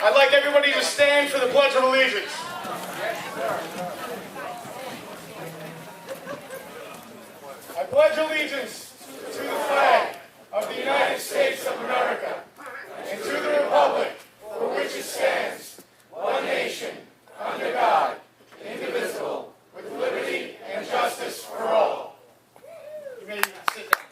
I'd like everybody to stand for the Pledge of Allegiance. I pledge allegiance to the flag of the United States of America and to the republic for which it stands, one nation, under God, indivisible, with liberty and justice for all. You may sit down.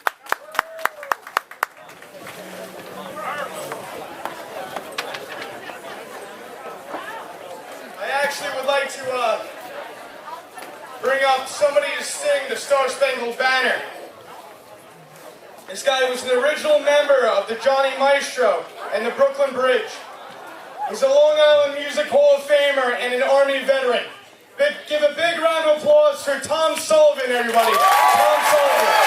I actually would like to bring up somebody to sing the Star Spangled Banner. This guy was an original member of the Johnny Maestro and the Brooklyn Bridge. He's a Long Island Music Hall of Famer and an Army veteran. Give a big round of applause for Tom Sullivan, everybody. Tom Sullivan.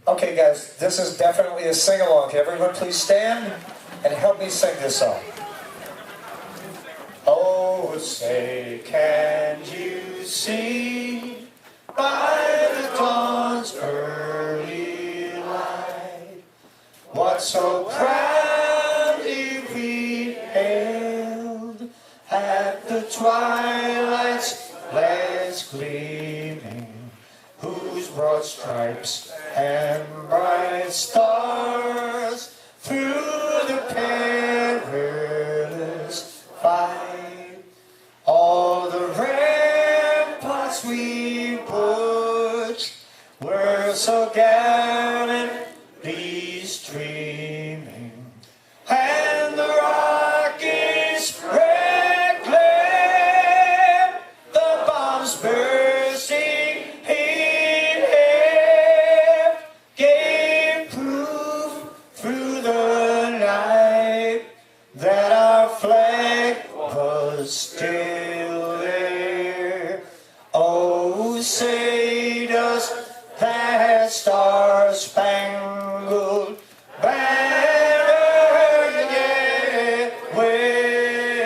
Okay, guys, this is definitely a sing-along. Can everyone please stand and help me sing this song? Oh, say, can you see by the dawn's early light what so proudly we hailed at the twilight's last gleaming, whose broad stripes and bright stars through the perilous fight, all the ramparts we pushed were so gallantly streaming, and the rockets red glare, the bombs bursting in air, gave proof through the night that our flag was still there. Oh, say does that star-spangled banner yet wave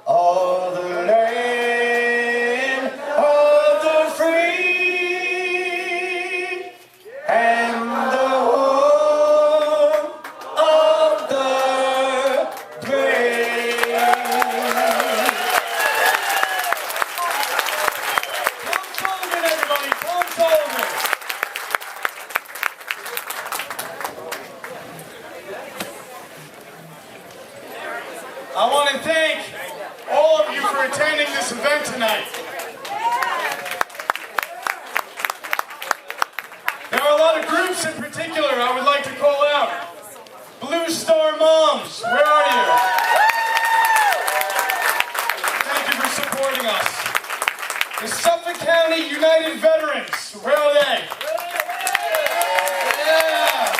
all the land of the free and the home of the brave. Tom Sullivan, everybody. Tom Sullivan. I want to thank all of you for attending this event tonight. There are a lot of groups in particular I would like to call out. Blue Star Moms, where are you? Thank you for supporting us. The Suffolk County United Veterans, where are they? Yeah.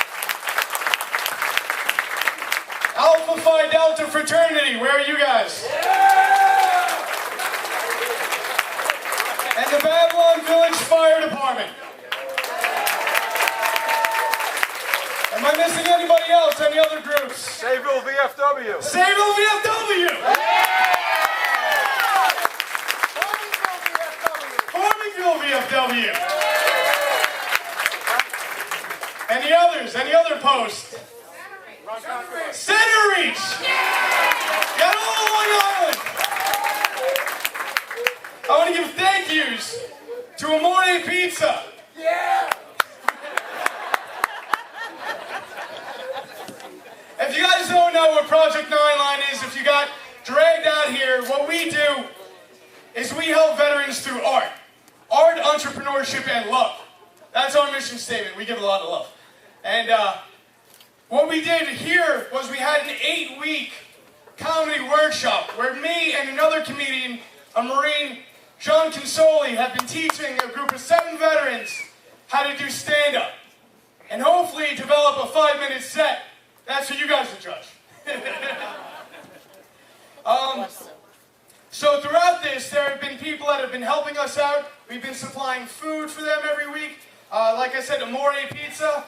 Alpha Phi Delta Fraternity, where are you guys? And the Babylon Village Fire Department. Am I missing anybody else? Any other groups? Sayville VFW. Sayville VFW! Farmingville VFW! Any others? Any other posts? Center Reach! Got all of Long Island! I want to give thank yous to Amore Pizza. Yeah! If you guys don't know what Project 9line is, if you got dragged out here, what we do is we help veterans through art. Art, entrepreneurship, and love. That's our mission statement. We give a lot of love. And what we did here was we had an 8-week comedy workshop where me and another comedian, a Marine, John Consoli, have been teaching a group of 7 veterans how to do stand-up. And hopefully develop a 5-minute set. That's for you guys to judge. So throughout this, there have been people that have been helping us out. We've been supplying food for them every week. Like I said, Amore Pizza.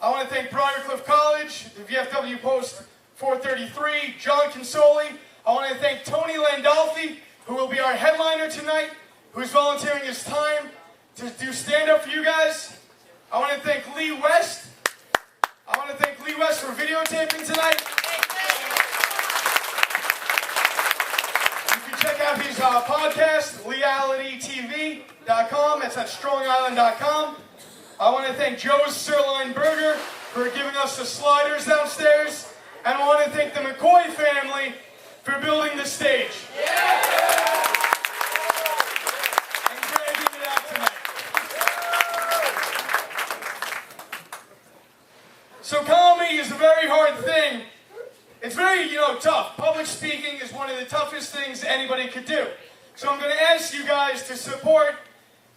I want to thank Briarcliff College, the VFW Post 433, John Consoli. I want to thank Tony Landolfi who will be our headliner tonight, who's volunteering his time to do stand-up for you guys. I want to thank Lee West. I want to thank Lee West for videotaping tonight. You can check out his podcast, LealityTV.com. It's at StrongIsland.com. I want to thank Joe's Sirloin Burger for giving us the sliders downstairs. And I want to thank the McCoy family for building the stage. And dragging it out tonight. So comedy is a very hard thing. It's very, tough. Public speaking is one of the toughest things anybody could do. So I'm going to ask you guys to support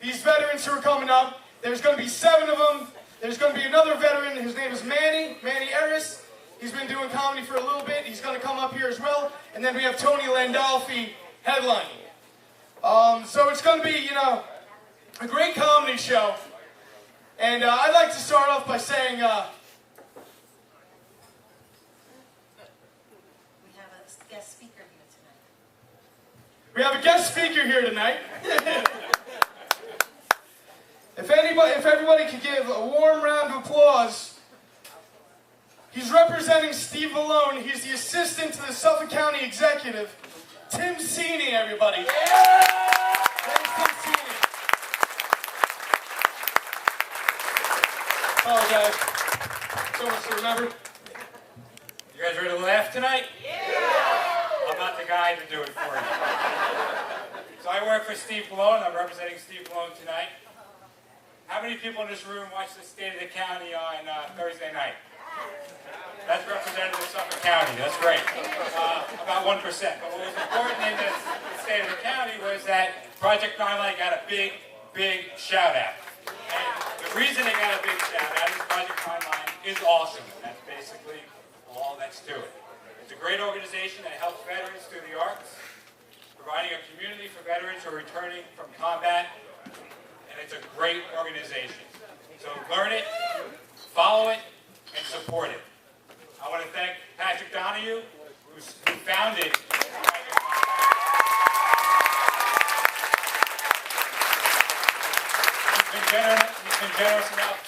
these veterans who are coming up. There's going to be 7 of them. There's going to be another veteran. His name is Manny Eris. He's been doing comedy for a little bit. He's going to come up here as well. And then we have Tony Landolfi headlining. So it's going to be, a great comedy show. And I'd like to start off by saying... We have a guest speaker here tonight. We have a guest speaker here tonight. If everybody could give a warm round of applause. He's representing Steve Malone. He's the assistant to the Suffolk County Executive, Tim Sini, everybody. Thanks, Tim Sini. Apologize. So much to remember. You guys ready to laugh tonight? Yeah! I'm not the guy to do it for you. So I work for Steve Malone. I'm representing Steve Malone tonight. How many people in this room watched the State of the County on Thursday night? That's Representative of Suffolk County. That's great. About 1%. But what was important in the State of the County was that Project 9 got a big, big shout-out. And the reason they got a big shout-out is Project 9 is awesome. That's basically all that's to it. It's a great organization that helps veterans through the arts, providing a community for veterans who are returning from combat, and it's a great organization. So learn it, follow it, and support it. I want to thank Patrick Donahue, who founded Project 9. He's been generous enough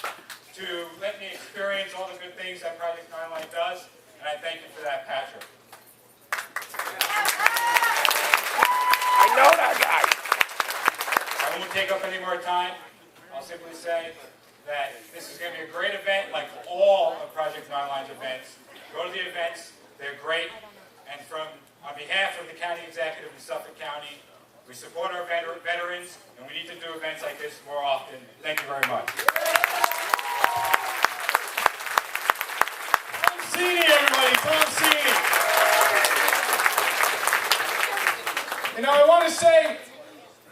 to let me experience all the good things that Project 9 does, and I thank you for that, Patrick. I know that guy. I won't take up any more time. I'll simply say that this is going to be a great event, like all of Project 9's events. Go to the events, they're great. And on behalf of the County Executive in Suffolk County, we support our veterans, and we need to do events like this more often. Thank you very much. Tom Sini, everybody, Tom Sini. I want to say,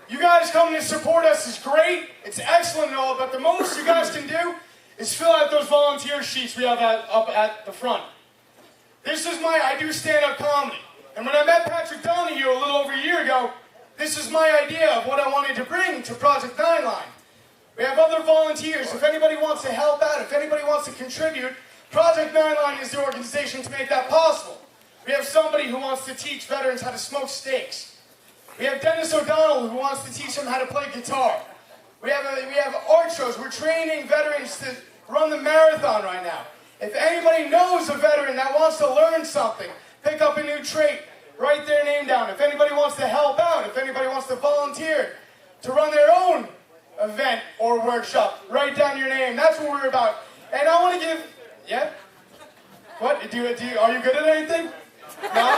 you guys coming to support us is great. It's excellent and all, but the most you guys can do is fill out those volunteer sheets we have up at the front. This is I do stand-up comedy. And when I met Patrick Donahue a little over a year ago, this is my idea of what I wanted to bring to Project 9 Line. We have other volunteers. If anybody wants to help out, if anybody wants to contribute, Project 9 Line is the organization to make that possible. We have somebody who wants to teach veterans how to smoke steaks. We have Dennis O'Donnell who wants to teach them how to play guitar. We have art shows. We're training veterans to run the marathon right now. If anybody knows a veteran that wants to learn something, pick up a new trait, write their name down. If anybody wants to help out, if anybody wants to volunteer to run their own event or workshop, write down your name. That's what we're about. And I want to give, yeah? What? Are you good at anything? No?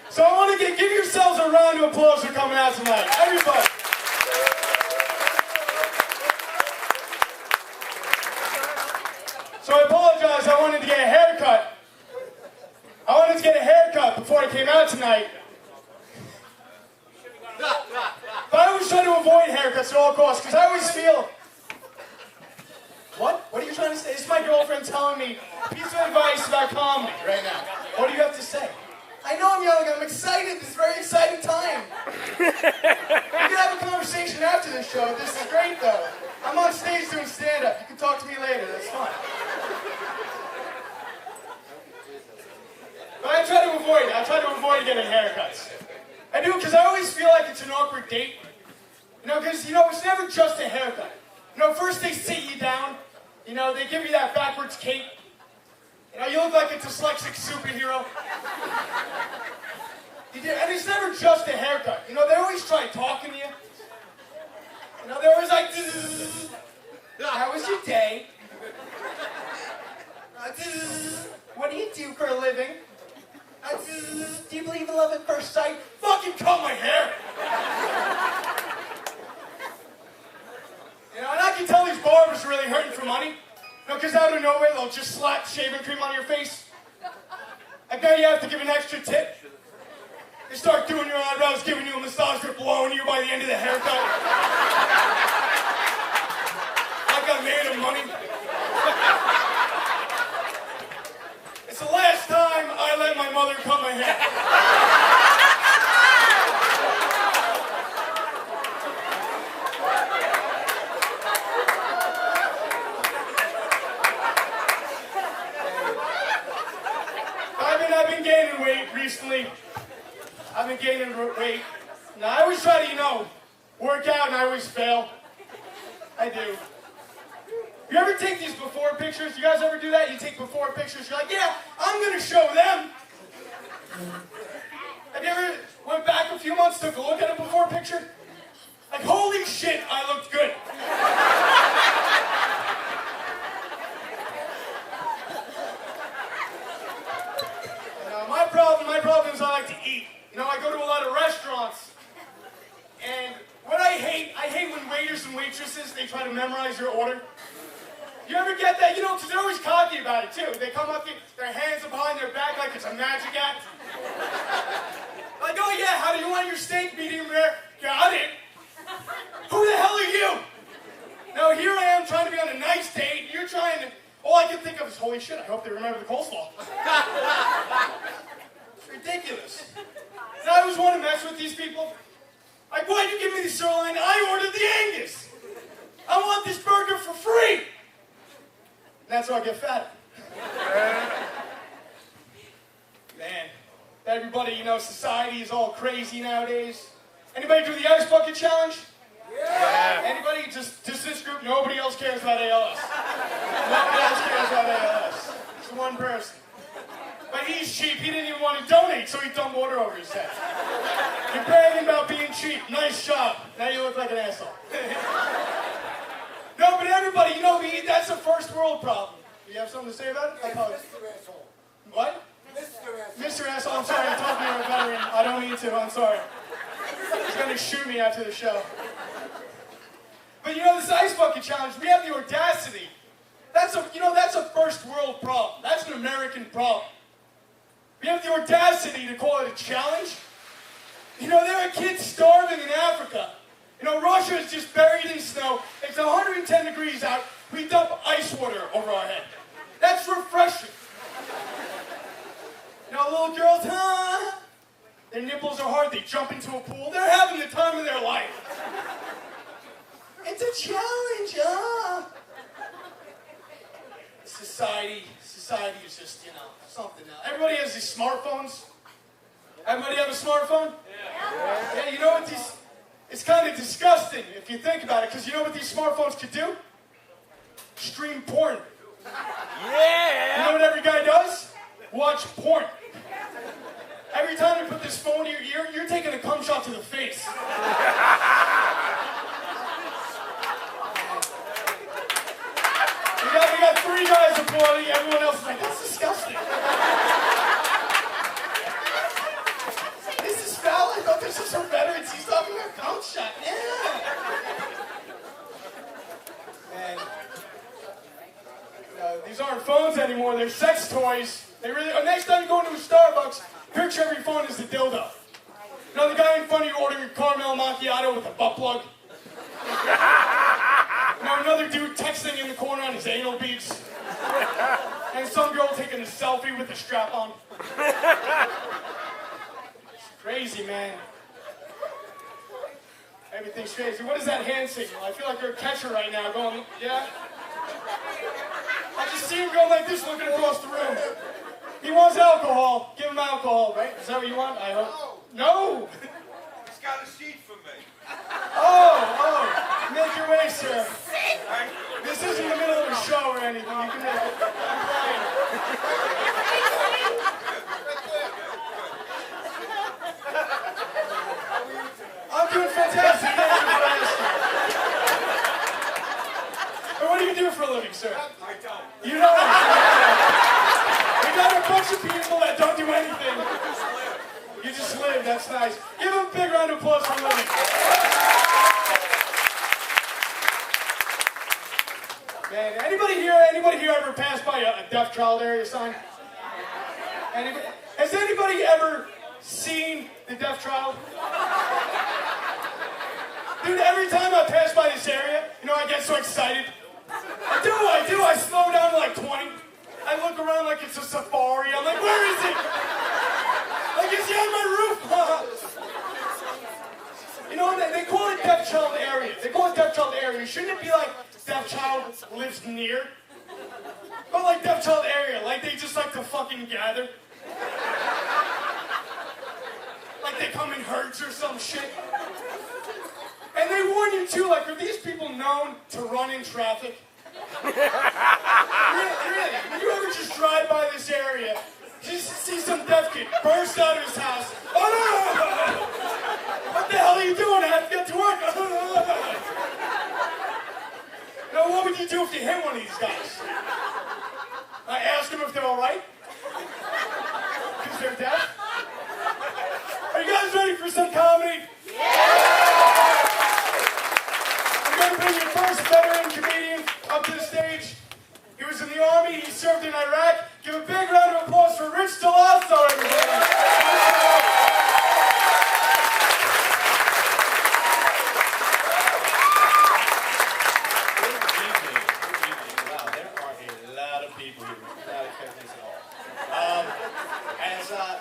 So I want to give yourselves a round of applause for coming out tonight. Everybody. So I apologize, I wanted to get a haircut. I wanted to get a haircut before I came out tonight. But I always try to avoid haircuts at all costs, because I always feel... What? What are you trying to say? This is my girlfriend telling me a piece of advice about comedy right now. What do you have to say? I know I'm yelling, I'm excited, this is a very exciting time. We can have a conversation after this show, this is great though. I'm on stage doing stand-up, you can talk to me later, that's fine. But I try to avoid it. I try to avoid getting haircuts. I do because I always feel like it's an awkward date. You know, because, you know, it's never just a haircut. You know, first they sit you down. You know, they give you that backwards cape. You know, you look like a dyslexic superhero. And it's never just a haircut. You know, they always try talking to you. You know, they're always like, how was your day? What do you do for a living? Do you believe in love at first sight? Fucking cut my hair! You know, and I can tell these barbers are really hurting for money. You know, because out of nowhere, they'll just slap shaving cream on your face. I bet you have to give an extra tip. They start doing your eyebrows, giving you a massage, they're blowing you by the end of the haircut. Like I made them money. It's the last time I let my mother cut my hair. I've been gaining weight recently. I've been gaining weight. Now, I always try to, you know, work out and I always fail. I do. You ever take these before pictures? You guys ever do that? You take before pictures, you're like, yeah, I'm going to show them. Have you ever went back a few months, took a look at a before picture? Like, holy shit, I looked good. My problem is I like to eat. You know, I go to a lot of restaurants, and what I hate when waiters and waitresses, they try to memorize your order. You ever get that? You know, because they're always cocky about it, too. They come up, their hands are behind their back like it's a magic act. Like, oh yeah, how do you want your steak, medium rare? Got it. Who the hell are you? Now, here I am trying to be on a nice date, you're trying to, all I can think of is, holy shit, I hope they remember the coleslaw. Ridiculous. And I always want to mess with these people. Like, why'd you give me the sirloin? I ordered the Angus. I want this burger for free. And that's how I get fat. Man, everybody, you know, society is all crazy nowadays. Anybody do the Ice Bucket Challenge? Yeah. Anybody? Just this group? Nobody else cares about ALS. Nobody else cares about ALS. Just one person. But he's cheap, he didn't even want to donate, so he dumped water over his head. You're bragging about being cheap, nice job. Now you look like an asshole. No, but everybody, you know, that's a first world problem. Do you have something to say about it? Mr. Asshole. What? Mr. Asshole. Mr. Asshole, I'm sorry, I'm talking to a veteran. I don't mean to, I'm sorry. He's gonna shoot me after the show. But you know, this Ice Bucket Challenge, we have the audacity. That's a first world problem. That's an American problem. We have the audacity to call it a challenge. You know, there are kids starving in Africa. You know, Russia is just buried in snow. It's 110 degrees out. We dump ice water over our head. That's refreshing. You know, little girls, huh? Their nipples are hard. They jump into a pool. They're having the time of their life. It's a challenge, huh? Society is just, you know, something else. Everybody has these smartphones. Everybody have a smartphone? Yeah, you know what it's kind of disgusting if you think about it, because you know what these smartphones could do? Stream porn. Yeah! You know what every guy does? Watch porn. Every time you put this phone to your ear, you're taking a cum shot to the face. We got 3 guys applauding, everyone else is like, that's disgusting. This is foul, I thought this was for veterans, he's talking about cum shot, yeah. And, these aren't phones anymore, they're sex toys. They really, next time you go into a Starbucks, picture every phone as a dildo. You know, the guy in front of you ordering a caramel macchiato with a butt plug. You know, another dude texting in the corner on his anal beads. And some girl taking a selfie with a strap on. It's crazy, man. Everything's crazy. What is that hand signal? I feel like you're a catcher right now going, yeah? I just see him going like this looking across the room. He wants alcohol. Give him alcohol, right? Is that what you want? I hope. No! He's got a seat for me. Oh, make your way, sir. This isn't the middle of a show or anything. You can make it. I'm playing. I'm doing fantastic. Thank you for asking. And what do you do for a living, sir? I don't. You don't. We got a bunch of people that don't do anything. You just live. That's nice. Give them a big round of applause for living. Man, anybody here ever passed by a deaf child area sign? Anybody? Has anybody ever seen the deaf child? Dude, every time I pass by this area, I get so excited. I do. I slow down to like 20. I look around like it's a safari. I'm like, where is it? Like, is he on my roof? They call it deaf child area. They call it deaf child area. Shouldn't it be like deaf child lives near? But like deaf child area, like they just like to fucking gather. Like they come in herds or some shit. And they warn you too, like, are these people known to run in traffic? Really? When you ever just drive by this area, just see some deaf kid burst out of his house. Oh no! What the hell are you doing? I have to get to work. Now, what would you do if you hit one of these guys? I ask them if they're all right? Because they're deaf? Are you guys ready for some comedy? I'm going to bring your first veteran comedian up to the stage. He was in the Army. He served in Iraq. Give a big round of applause for Rich Delasso, everybody.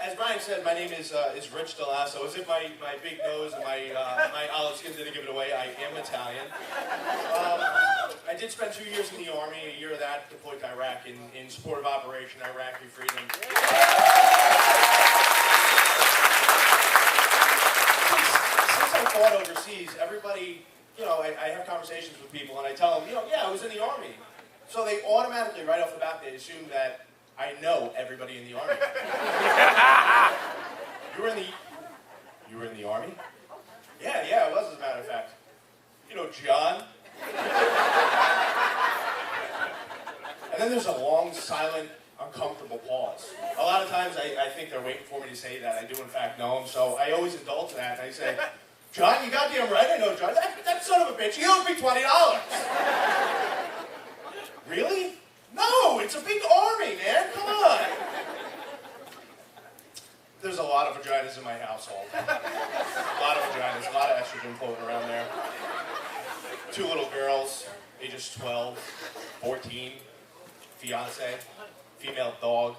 As Brian said, my name is Rich Delasso. As if my big nose and my olive skin didn't give it away, I am Italian. I did spend 2 years in the Army. A year of that deployed to Iraq in support of Operation Iraqi Freedom. Since I fought overseas, everybody, I have conversations with people and I tell them, yeah, I was in the Army. So they automatically, right off the bat, they assume that I know everybody in the Army. You were in the Army? Yeah, I was, as a matter of fact. John? And then there's a long, silent, uncomfortable pause. A lot of times I think they're waiting for me to say that. I do, in fact, know him, so I always indulge that. And I say, John, you goddamn right I know John. That son of a bitch, he owes me $20. Really? No, it's a big army, man. Come on. There's a lot of vaginas in my household. A lot of vaginas, a lot of estrogen floating around there. 2 little girls, ages 12, 14, fiance, female dog.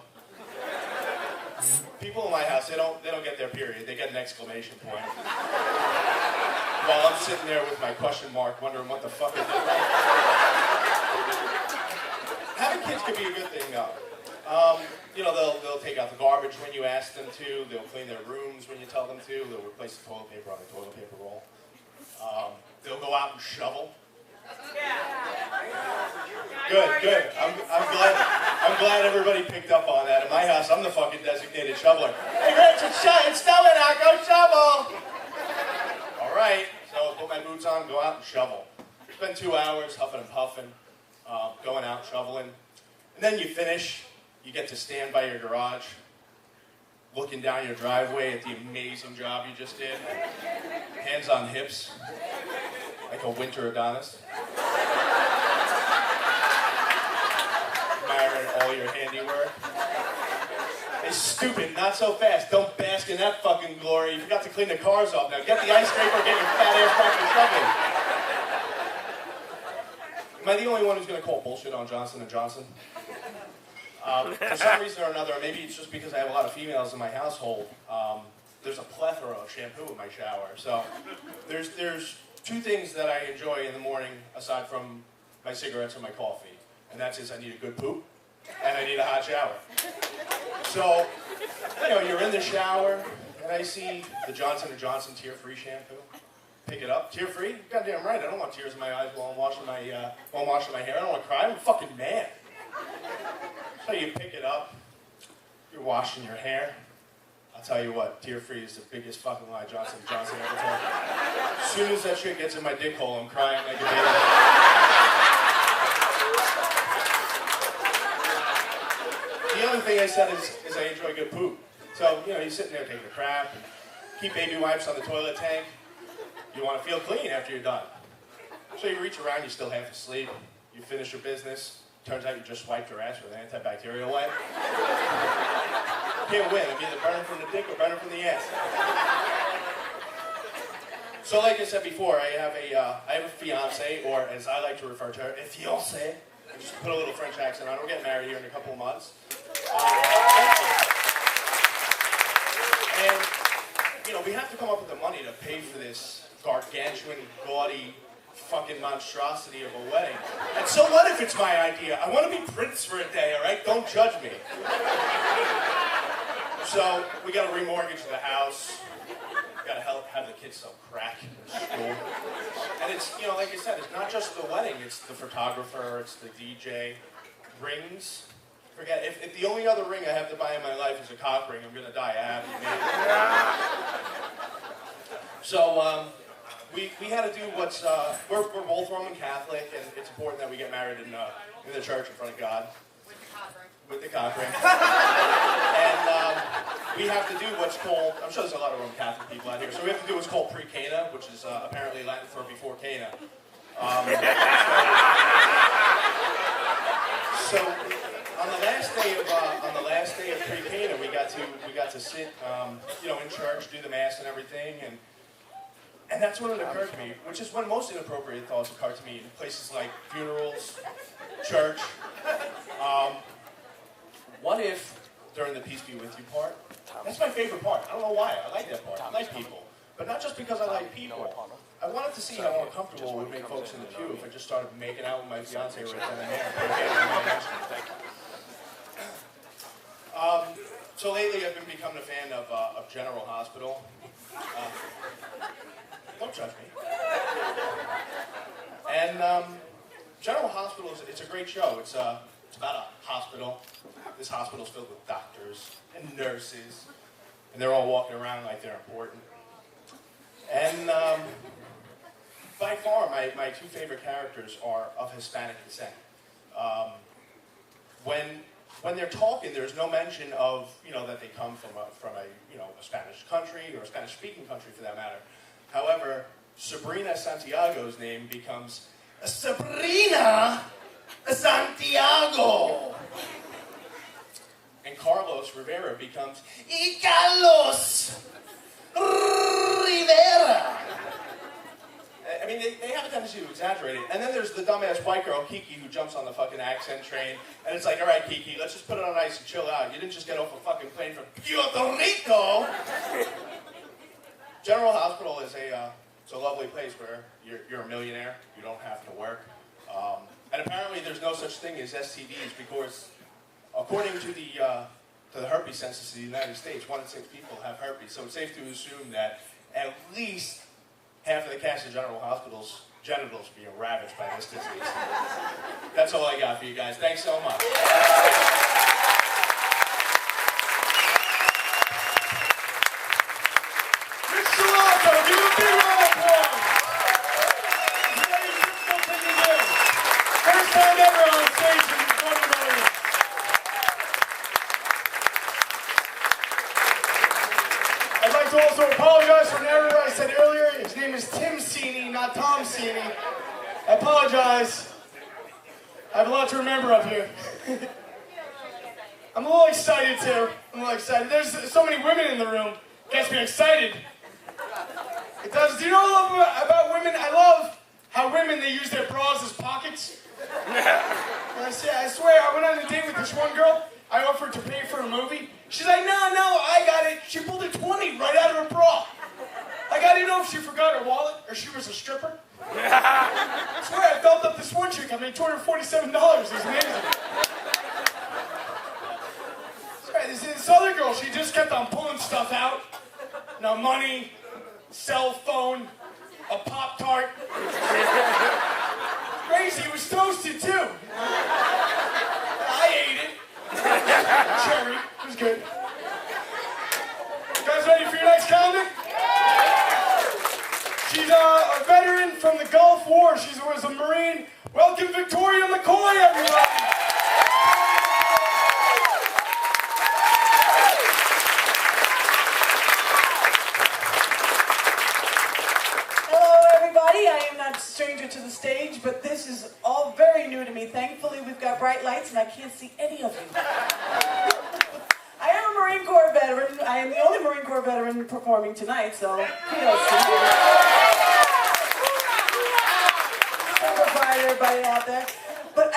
People in my house, they don't get their period. They get an exclamation point. While I'm sitting there with my question mark, wondering what the fuck is it. Having kids can be a good thing, though. They'll take out the garbage when you ask them to. They'll clean their rooms when you tell them to. They'll replace the toilet paper on the toilet paper roll. They'll go out and shovel. Good. I'm glad everybody picked up on that. In my house, I'm the fucking designated shoveler. Hey, Rich, it's snowing out. Go shovel. All right. So put my boots on, go out and shovel. Spend 2 hours huffing and puffing. Going out shoveling, and then you finish, you get to stand by your garage, looking down your driveway at the amazing job you just did, hands on hips, like a winter Adonis, admiring all your handiwork. Hey, stupid, not so fast, don't bask in that fucking glory, you forgot to clean the cars off now, get the ice scraper, get your fat ass back to shoveling. Am I the only one who's going to call bullshit on Johnson & Johnson? For some reason or another, maybe it's just because I have a lot of females in my household, there's a plethora of shampoo in my shower. So there's 2 things that I enjoy in the morning aside from my cigarettes and my coffee. And that's I need a good poop and I need a hot shower. So, you know, you're in the shower, and I see the Johnson & Johnson tear-free shampoo. Pick it up, tear-free? Goddamn right, I don't want tears in my eyes while I'm washing my hair. I don't want to cry, I'm a fucking man. So you pick it up, you're washing your hair. I'll tell you what, tear-free is the biggest fucking lie Johnson & Johnson ever told. As soon as that shit gets in my dick hole, I'm crying like a baby. The other thing I said is I enjoy good poop. So, you know, you're sitting there taking a crap, keep baby wipes on the toilet tank. You want to feel clean after you're done. So you reach around, you're still half asleep, you finish your business. Turns out you just wiped your ass with an antibacterial wipe. You can't win. I'm either burning from the dick or burning from the ass. So like I said before, I have a fiance, or as I like to refer to her, a fiancé. I just put a little French accent on. We're getting married here in a couple of months. And, you know, we have to come up with the money to pay for this gargantuan, gaudy, fucking monstrosity of a wedding. And so what if it's my idea? I want to be Prince for a day, all right? Don't judge me. So we got to remortgage the house. We got to have the kids sell crack in school. And it's, you know, like I said, it's not just the wedding. It's the photographer. It's the DJ. Rings. Forget, if the only other ring I have to buy in my life is a cock ring, I'm going to die. I have to. So, we had to do what's, we're both Roman Catholic, and it's important that we get married in the church in front of God. With the cock ring. And we have to do what's called, I'm sure there's a lot of Roman Catholic people out here, so we have to do what's called pre-Cana, which is apparently Latin for before Cana. So on the last day of pre-Cana, we got to sit, you know, in church, do the mass and everything, and that's when it occurred to me, which is when most inappropriate thoughts occur to me in places like funerals, church. What if, during the Peace Be With You part, that's my favorite part. I don't know why, I like that part. I like people. But not just because I like people. I wanted to see how uncomfortable it would make folks in the pew if I just started making out with my fiance right then and there. So lately I've been becoming a fan of General Hospital. Don't judge me. And General Hospital, it's a great show. It's about a hospital. This hospital's filled with doctors and nurses, and they're all walking around like they're important. And by far, my two favorite characters are of Hispanic descent. When they're talking, there's no mention of, you know, that they come from a Spanish country or a Spanish-speaking country for that matter. However, Sabrina Santiago's name becomes Sabrina Santiago. And Carlos Rivera becomes Carlos Rivera. I mean, they have a tendency to exaggerate it. And then there's the dumbass white girl, Kiki, who jumps on the fucking accent train. And it's like, all right, Kiki, let's just put it on ice and chill out. You didn't just get off a fucking plane from Puerto Rico. General Hospital is it's a lovely place where you're a millionaire. You don't have to work. And apparently there's no such thing as STDs because according to the herpes census of the United States, 1 in 6 people have herpes. So it's safe to assume that at least half of the cast of General Hospital's genitals being ravaged by this disease. That's all I got for you guys. Thanks so much. Rich Toronto, give him a big round of applause. He's a very difficult thing to do. First time ever on stage in front of an audience. I'd like to also apologize for an error I said earlier. His name is Tim Cini, not Tom Cini. I apologize. I have a lot to remember up here. I'm a little excited too. I'm a little excited. There's so many women in the room. Gets me excited. It does. Do you know what I love about women? I love how women, they use their bras as pockets. And I swear, I went on a date with this one girl. I offered to pay for a movie. She's like, no, I got it. She pulled a 20 right out of her bra. Like, I didn't know if she forgot her wallet or she was a stripper. I swear, I felt up this one chick. I made $247. It was amazing. this other girl, she just kept on pulling stuff out. Now money, cell phone, a Pop-Tart. Crazy, it was toasted too. I ate it. Cherry, it was good. You guys ready for your next comic? She's a veteran from the Gulf War. She was a Marine. Welcome Victoria McCoy, everybody. I am not a stranger to the stage, but this is all very new to me. Thankfully, we've got bright lights and I can't see any of you. I am a Marine Corps veteran. I am the only Marine Corps veteran performing tonight, so kudos to you. Certified everybody out there. But,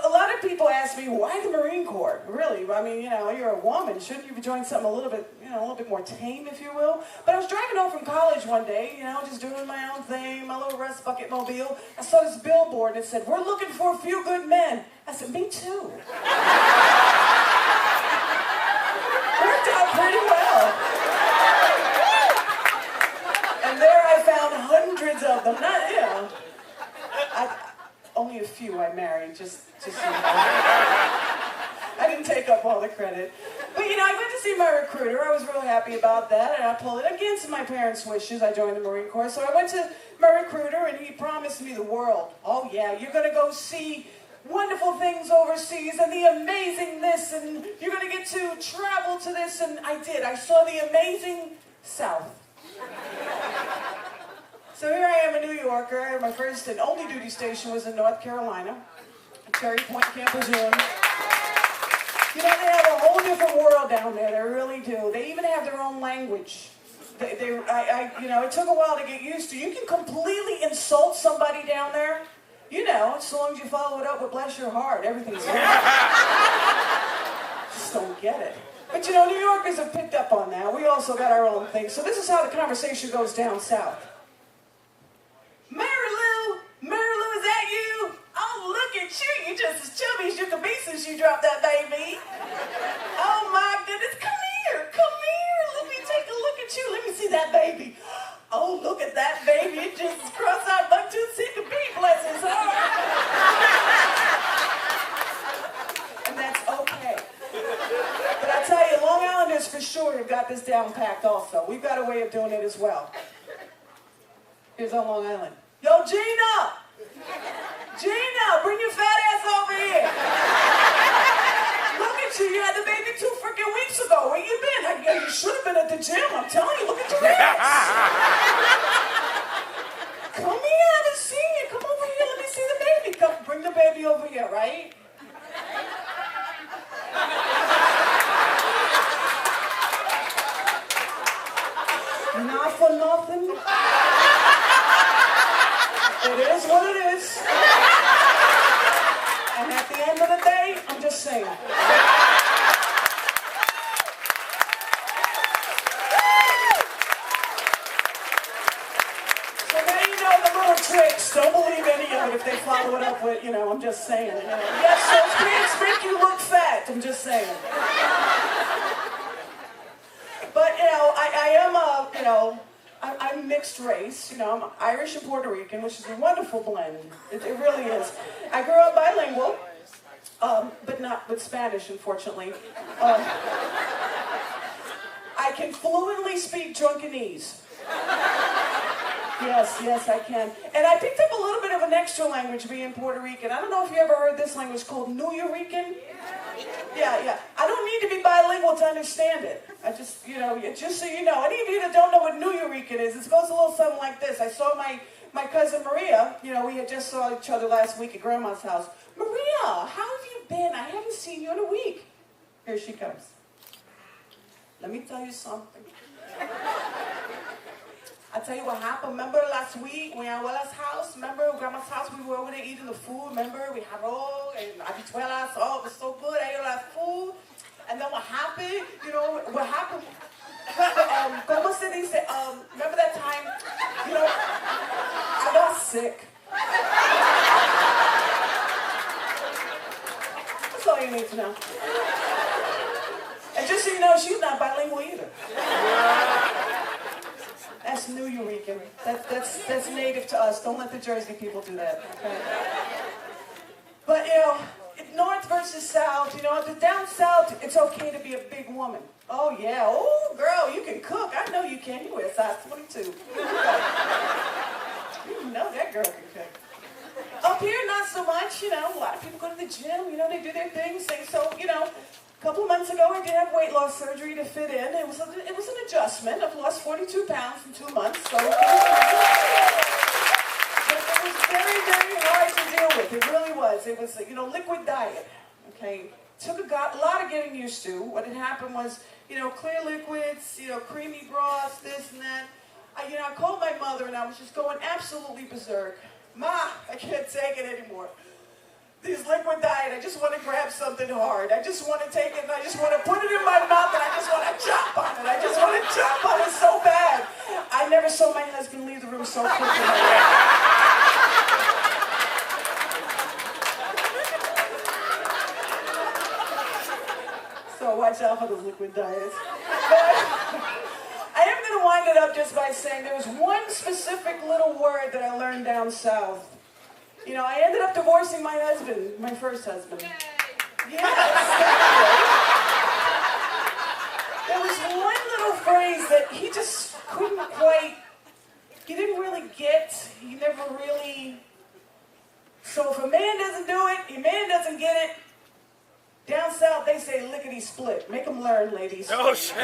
a lot of people ask me, why the Marine Corps? Really? I mean, you're a woman. Shouldn't you be joining something a little bit more tame, if you will? But I was driving home from college one day, just doing my own thing, my little rust bucket mobile. I saw this billboard and it said, we're looking for a few good men. I said, me too. Worked out pretty well. And there I found hundreds of them. Only a few I married, just so you know. I didn't take up all the credit. But I went to see my recruiter. I was really happy about that, and I pulled it against my parents' wishes. I joined the Marine Corps. So I went to my recruiter, and he promised me the world. Oh yeah, you're gonna go see wonderful things overseas, and the amazing this, and you're gonna get to travel to this, and I did. I saw the amazing South. So here I am, a New Yorker. My first and only duty station was in North Carolina, at Cherry Point, Camp Lejeune. They have a whole different world down there. They really do. They even have their own language. It took a while to get used to. You can completely insult somebody down there. As long as you follow it up with bless your heart, everything's good. Just don't get it. But New Yorkers have picked up on that. We also got our own thing. So this is how the conversation goes down south. Mary Lou, is that you? Oh, look at you. You're just as chubby as you can be since you dropped that baby. Oh, my goodness. Come here. Let me take a look at you. Let me see that baby. Oh, look at that baby. It just as cross-eyed buck tooth sick to be, bless his heart. And that's okay. But I tell you, Long Islanders for sure have got this down packed also. We've got a way of doing it as well. Here's on Long Island. Yo, Gina, bring your fat ass over here. Look at you. You had the baby 2 freaking weeks ago. Where you been? You should have been at the gym. I'm telling you, look at your ass. Come here. I haven't seen you. Come over here. Let me see the baby. Come, bring the baby over here, right? Not for nothing. It is what it is. And at the end of the day, I'm just saying. So now you know the little tricks. Don't believe any of it if they follow it up with, I'm just saying. Yes, those pants make you look fat. I'm just saying. But, I'm mixed race, I'm Irish and Puerto Rican, which is a wonderful blend. It really is. I grew up bilingual, but not with Spanish, unfortunately. I can fluently speak Drunkenese. Yes, I can. And I picked up a little bit of an extra language being Puerto Rican. I don't know if you ever heard this language called Nuyorican. Yeah. I don't need to be bilingual to understand it. I just so you know, any of you that don't know what Nuyorican is, it goes a little something like this. I saw my cousin Maria, we had just saw each other last week at Grandma's house. Maria, how have you been? I haven't seen you in a week. Here she comes. Let me tell you something. I'll tell you what happened. Remember last week when Abuela's house? Remember Grandma's house? We were over there eating the food. Remember we had all and habichuelas. Oh, it was so good. I ate all that food. And then what happened? What happened? ¿Cómo se dice? Remember that time? I got sick. That's all you need to know. And And just so you know, she's not bilingual either. That's New Eurekan. That's native to us. Don't let the Jersey people do that. Okay? But, North versus South, down South, it's okay to be a big woman. Oh, yeah. Oh, girl, you can cook. I know you can. You wear a size 22. You know that girl can cook. Up here, not so much. A lot of people go to the gym. They do their things. So, a couple of months ago, I did have weight loss surgery to fit in. It was an adjustment. I've lost 42 pounds in 2 months. So it was very, very hard to deal with. It really was. It was, liquid diet. Okay. Took a lot of getting used to. What had happened was, clear liquids, creamy broths, this and that. I called my mother and I was just going absolutely berserk. Ma, I can't take it anymore. This liquid diet, I just want to grab something hard. I just want to take it and I just want to put it in my mouth and I just want to jump on it. I just want to jump on it so bad. I never saw my husband leave the room so quickly. So watch out for those liquid diets. But I am going to wind it up just by saying there was one specific little word that I learned down south. I ended up divorcing my husband, my first husband. Yes. There was one little phrase that he just couldn't quite, he didn't really get, he never really, so if a man doesn't do it, a man doesn't get it, down south they say lickety split. Make them learn, ladies. Oh, shit.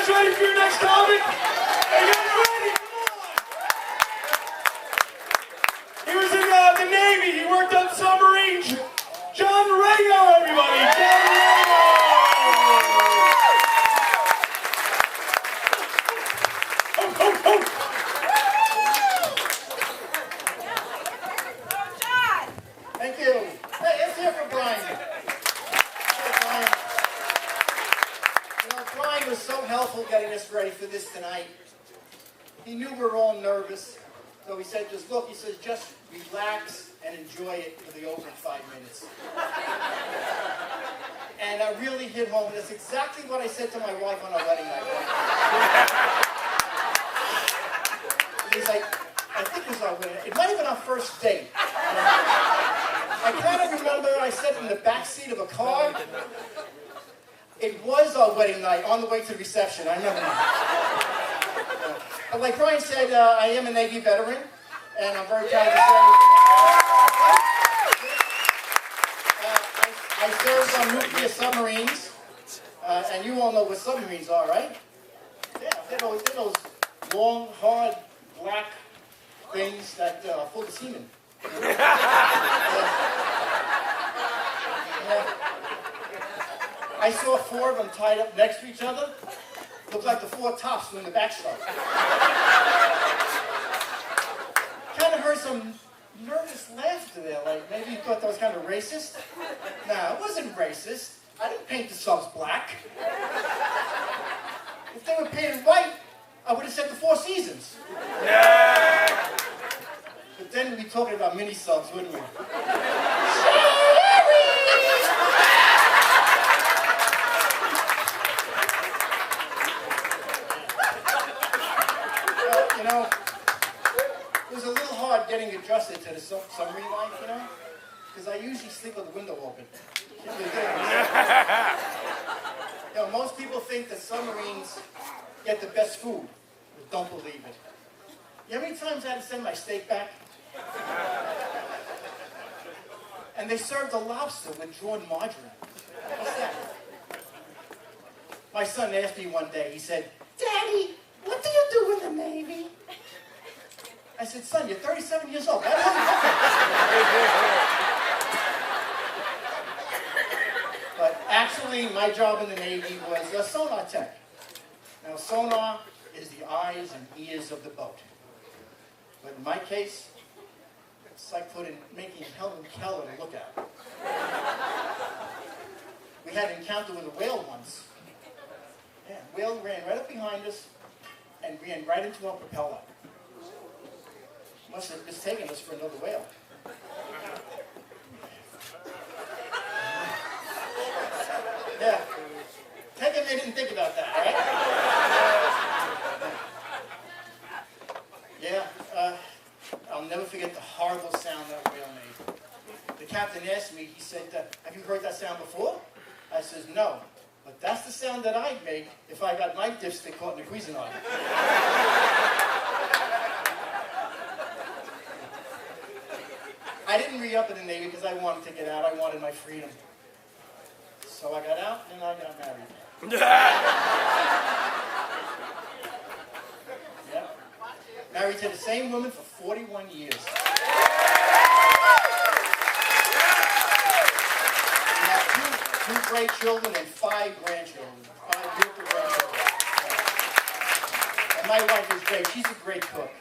Ready for your next comic? Are you guys ready? Come on! He was in the Navy. He worked on submarines. John Rayo, everybody. John Rayo. Thank you. Hey, let's hear for Brian. Brian was so helpful getting us ready for this tonight. He knew we were all nervous, so he said, just relax and enjoy it for the opening 5 minutes. And I really hit home, and that's exactly what I said to my wife on our wedding night. He's like, I think it was our wedding night. It might have been our first date. I kind of remember I said in the back seat of a car. It was our wedding night on the way to the reception. I remember that. But like Brian said, I am a Navy veteran, and I'm very proud to say I served on nuclear submarines, and you all know what submarines are, right? Yeah, they're those long, hard, black things that are full of semen. I saw 4 of them tied up next to each other. Looked like the 4 tops when the back started. Kind of heard some nervous laughter there, like maybe you thought that was kind of racist. Nah, it wasn't racist. I didn't paint the subs black. If they were painted white, I would have said the 4 seasons. Yeah. But then we'd be talking about mini subs, wouldn't we? It was a little hard getting adjusted to the submarine life, because I usually sleep with the window open. Most people think that submarines get the best food, but don't believe it. You know how many times I had to send my steak back? And they served a lobster with drawn margarine. What's that? My son asked me one day, he said, Daddy, what do you do in the Navy? I said, son, you're 37 years old. But actually, my job in the Navy was a sonar tech. Now, sonar is the eyes and ears of the boat. But in my case, It's like making Helen Keller look at. We had an encounter with a whale once. Yeah, whale ran right up behind us and ran right into our propeller. Must have mistaken us for another whale. Yeah. Take a minute and think about that, right? Yeah, I'll never forget the horrible sound that whale made. The captain asked me, he said, have you heard that sound before? I says, no. But that's the sound that I'd make if I got my dipstick caught in the Cuisinart. I didn't re-up in the Navy because I wanted to get out. I wanted my freedom. So I got out and I got married. Yep. Married to the same woman for 41 years. We have two great children and 5 grandchildren. 5 beautiful grandchildren. And my wife is great. She's a great cook.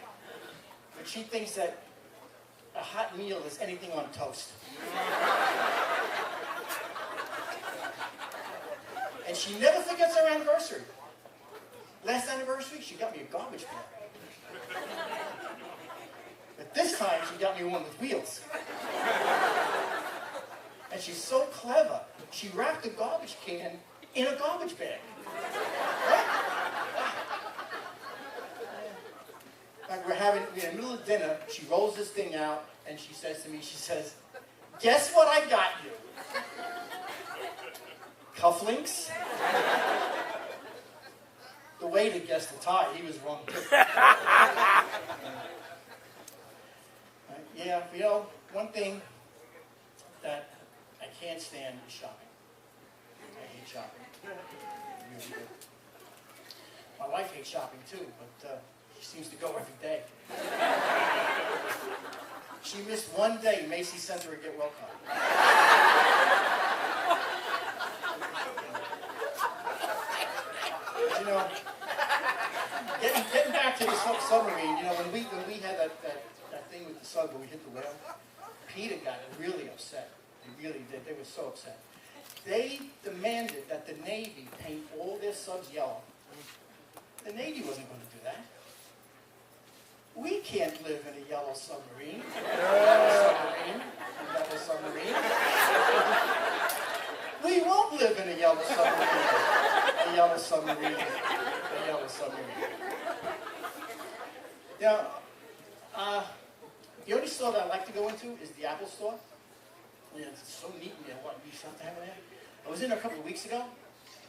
But she thinks that a hot meal is anything on toast. And she never forgets our anniversary. Last anniversary, she got me a garbage can. But this time, she got me one with wheels. And she's so clever. She wrapped the garbage can in a garbage bag. Right? Like we're in the middle of dinner, she rolls this thing out, and she says to me, she says, guess what I got you? Cufflinks? The waiter guessed the tie. He was wrong too. Yeah, you know, one thing that I can't stand is shopping. I hate shopping. Really do. My wife hates shopping too, but she seems to go every day. She missed one day. Macy's sent her a get well card. You know, getting back to the submarine, you know, when we had that thing with the sub where we hit the whale, Peter got really upset. They really did. They were so upset. They demanded that the Navy paint all their subs yellow. The Navy wasn't going to do that. We can't live in a yellow submarine. Yellow submarine. We won't live in a yellow submarine. A yellow submarine. A yellow submarine. Now, the only store that I like to go into is the Apple store. Yeah, it's so neat and what new stuff to have in there. I was in there a couple of weeks ago,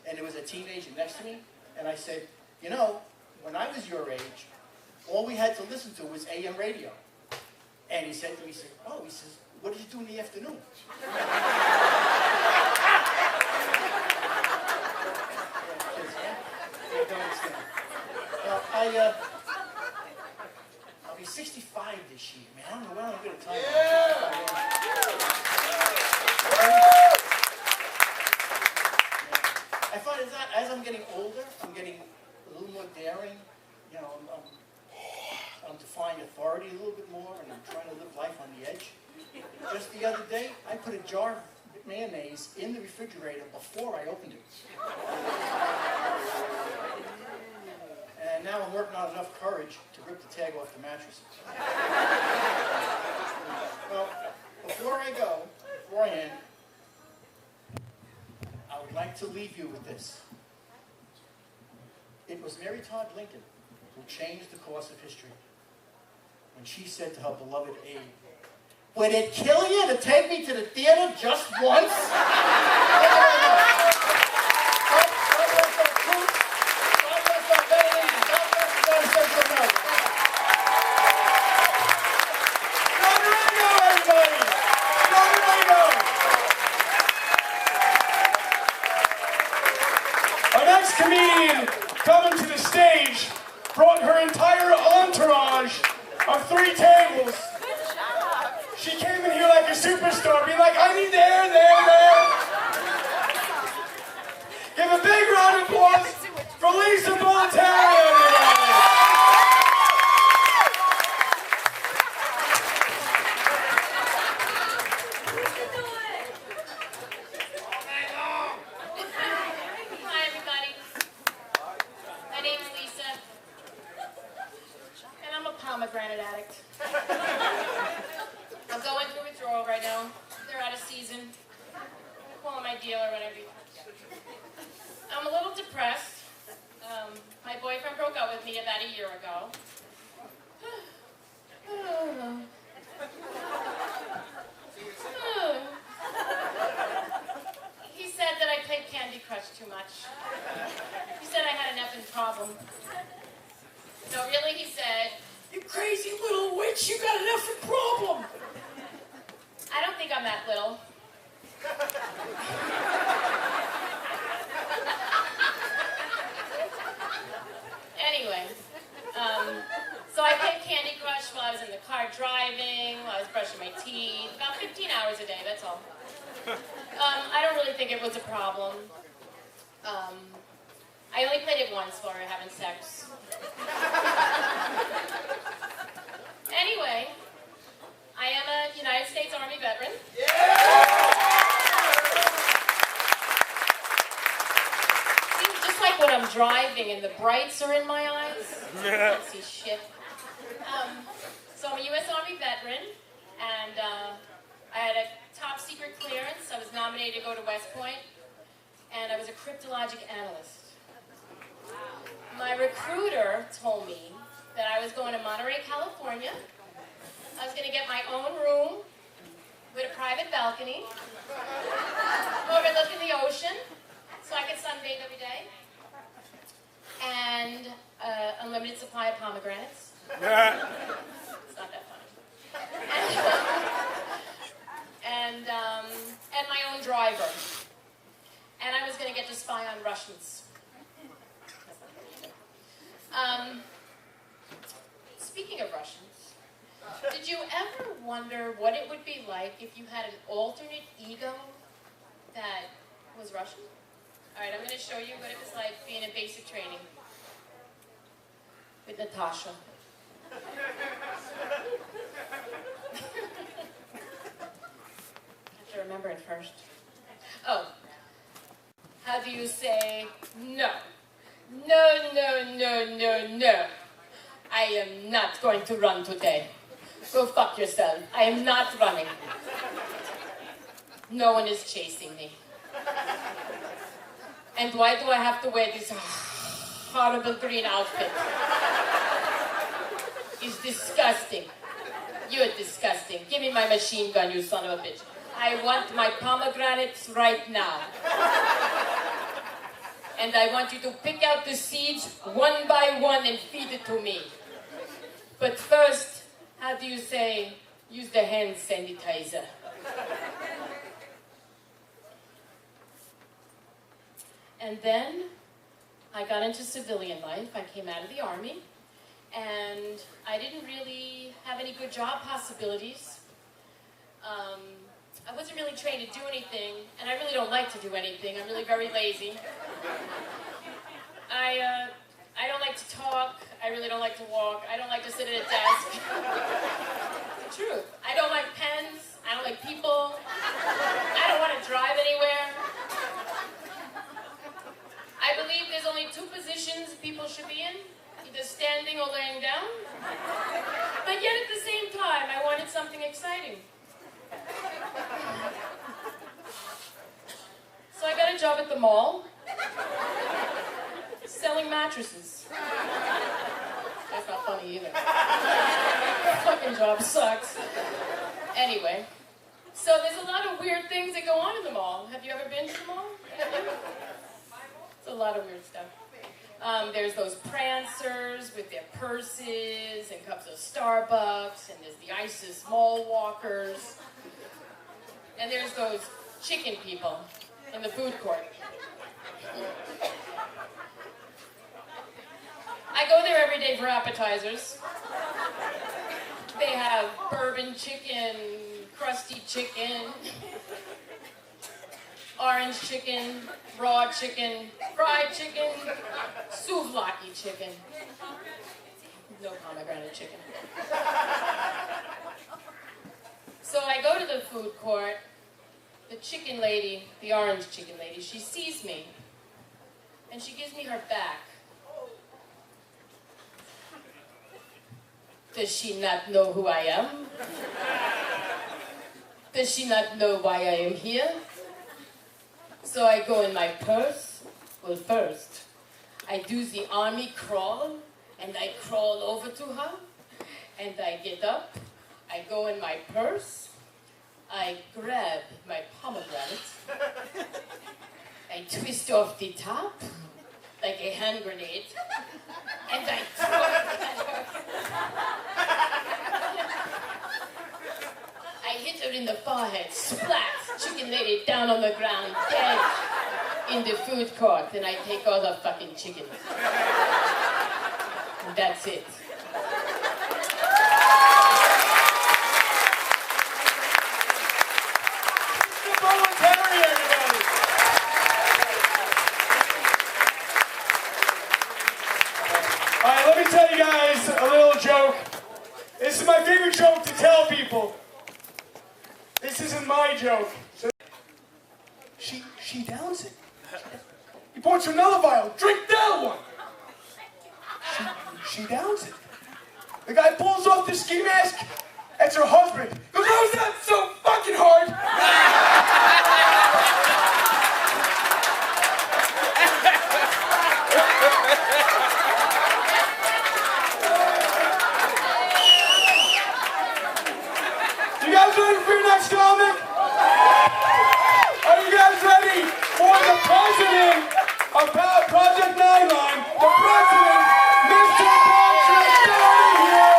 and there was a teenager next to me, and I said, you know, when I was your age, all we had to listen to was AM radio. And he said to me, he said, oh, he says, what did you do in the afternoon? Well, I'll be 65 this year, man. I don't know when I'm going to tell you. I find as I'm getting older, I'm getting a little more daring. You know, I'm defying authority a little bit more, and I'm trying to live life on the edge. Just the other day, I put a jar of mayonnaise in the refrigerator before I opened it. And now I'm working on enough courage to rip the tag off the mattress. Well, before I end, I would like to leave you with this. It was Mary Todd Lincoln who changed the course of history when she said to her beloved Abe, would it kill you to take me to the theater just once? Our next comedian coming to the stage brought her entire entourage of 3 tables. She came in here like a superstar, being like, I need there. Give a big round of applause for Lisa Bolletari, everybody. I'm a little depressed. My boyfriend broke up with me about a year ago. He said that I played Candy Crush too much. He said I had an effing problem. No, really, he said, "You crazy little witch, you got an effing problem." I don't think I'm that little. Anyway, so I played Candy Crush while I was in the car driving, while I was brushing my teeth, about 15 hours a day, that's all. I don't really think it was a problem. I only played it once while we were having sex. Anyway, I am a United States Army veteran. Seems just like when I'm driving and the brights are in my eyes. I can't see shit. So I'm a U.S. Army veteran, and I had a top secret clearance. I was nominated to go to West Point, and I was a cryptologic analyst. My recruiter told me that I was going to Monterey, California. I was going to get my own room with a private balcony, overlooking the ocean, so I could sunbathe every day, and unlimited supply of pomegranates. It's not that funny. And my own driver. And I was going to get to spy on Russians. Speaking of Russians, did you ever wonder what it would be like if you had an alternate ego that was Russian? All right, I'm going to show you what it was like being in basic training with Natasha. I have to remember it first. Oh, how do you say no? No, no, no, no, no. I am not going to run today. Go fuck yourself. I am not running. No one is chasing me. And why do I have to wear this horrible green outfit? It's disgusting. You're disgusting. Give me my machine gun, you son of a bitch. I want my pomegranates right now. And I want you to pick out the seeds one by one and feed it to me. But first, how do you say, use the hand sanitizer? And then I got into civilian life. I came out of the Army, and I didn't really have any good job possibilities. I wasn't really trained to do anything, and I really don't like to do anything. I'm really very lazy. I don't like to talk. I really don't like to walk. I don't like to sit at a desk. It's the truth. I don't like pens. I don't like people. I don't want to drive anywhere. I believe there's only two positions people should be in, either standing or laying down. But yet at the same time, I wanted something exciting. So I got a job at the mall, selling mattresses. That's not funny either. Fucking job sucks. Anyway, so there's a lot of weird things that go on in the mall. Have you ever been to the mall? It's a lot of weird stuff. There's those prancers with their purses and cups of Starbucks, and there's the ISIS mall walkers. And there's those chicken people in the food court. I go there every day for appetizers. They have bourbon chicken, crusty chicken, orange chicken, raw chicken, fried chicken, souvlaki chicken. No pomegranate chicken. So I go to the food court. The chicken lady, the orange chicken lady, she sees me, and she gives me her back. Does she not know who I am? Does she not know why I am here? So I go in my purse. Well, first, I do the army crawl, and I crawl over to her, and I get up, I go in my purse, I grab my pomegranate, I twist off the top, like a hand grenade, and I throw it at her. I hit her in the forehead, splat, chicken lady down on the ground, dead in the food court, and I take all the fucking chickens. And that's it. Voluntary, everybody. All right, let me tell you guys a little joke. This is my favorite joke to tell people. This isn't my joke. So she downs it. He pours her another vial. Drink that one. She downs it. The guy pulls off the ski mask. That's her husband. Goes, how is that so fucking hard? You guys ready for your next comic? Are you guys ready for the president of Project 9line? The president, Mr. Patrick Donahue!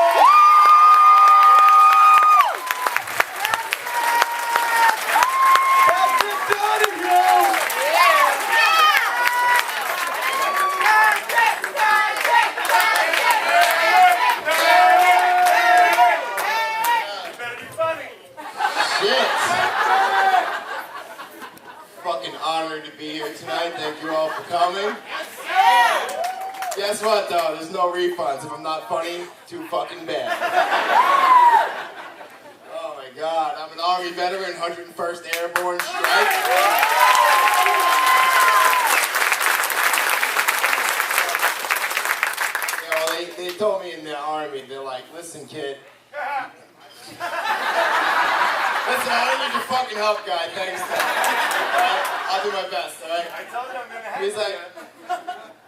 Patrick Donahue! Shit. Fucking honored to be here tonight. Thank you all for coming. Guess what, though? There's no refunds. If I'm not funny, too fucking bad. Oh my God. I'm an Army veteran, 101st Airborne Strike. You know, they told me in the Army, they're like, listen, kid. Listen, I don't need your fucking help, guy. Thanks, Dad. Alright? I'll do my best, alright? I told you I'm gonna have He's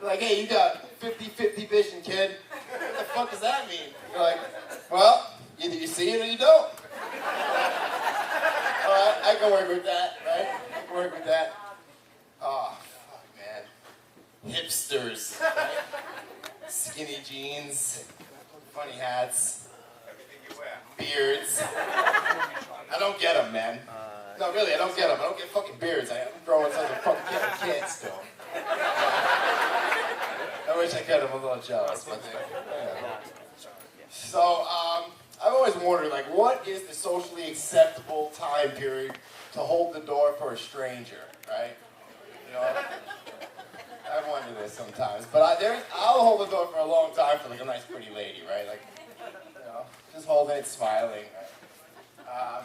like, hey, you got 50-50 vision, kid. What the fuck does that mean? You're like, well, either you see it or you don't. Alright, I can work with that, right? I can work with that. Oh, fuck, man. Hipsters, right? Skinny jeans, funny hats, everything you wear. beards. I don't get them, man. No, really, I don't get them. I don't get fucking beards. I'm growing such a fucking kid. I can't still. I wish I could. I'm a little jealous. But, so, I've always wondered, like, what is the socially acceptable time period to hold the door for a stranger, right? You know, I wonder this sometimes. But I'll hold the door for a long time for, like, a nice, pretty lady, right? Like, you know, just holding it, smiling, right?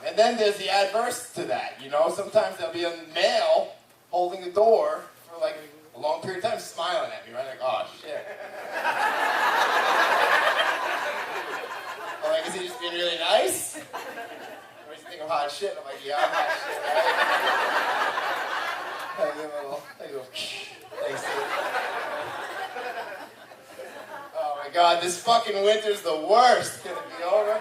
And then there's the adverse to that, you know? Sometimes there'll be a male holding the door for like a long period of time, smiling at me, right? Like, oh, shit. I'm like, is he just being really nice? Or is he thinking I'm hot shit? I'm like, yeah, I'm hot shit, right? I give him a little, thanks, dude. Oh my God, this fucking winter's the worst. Can it be over?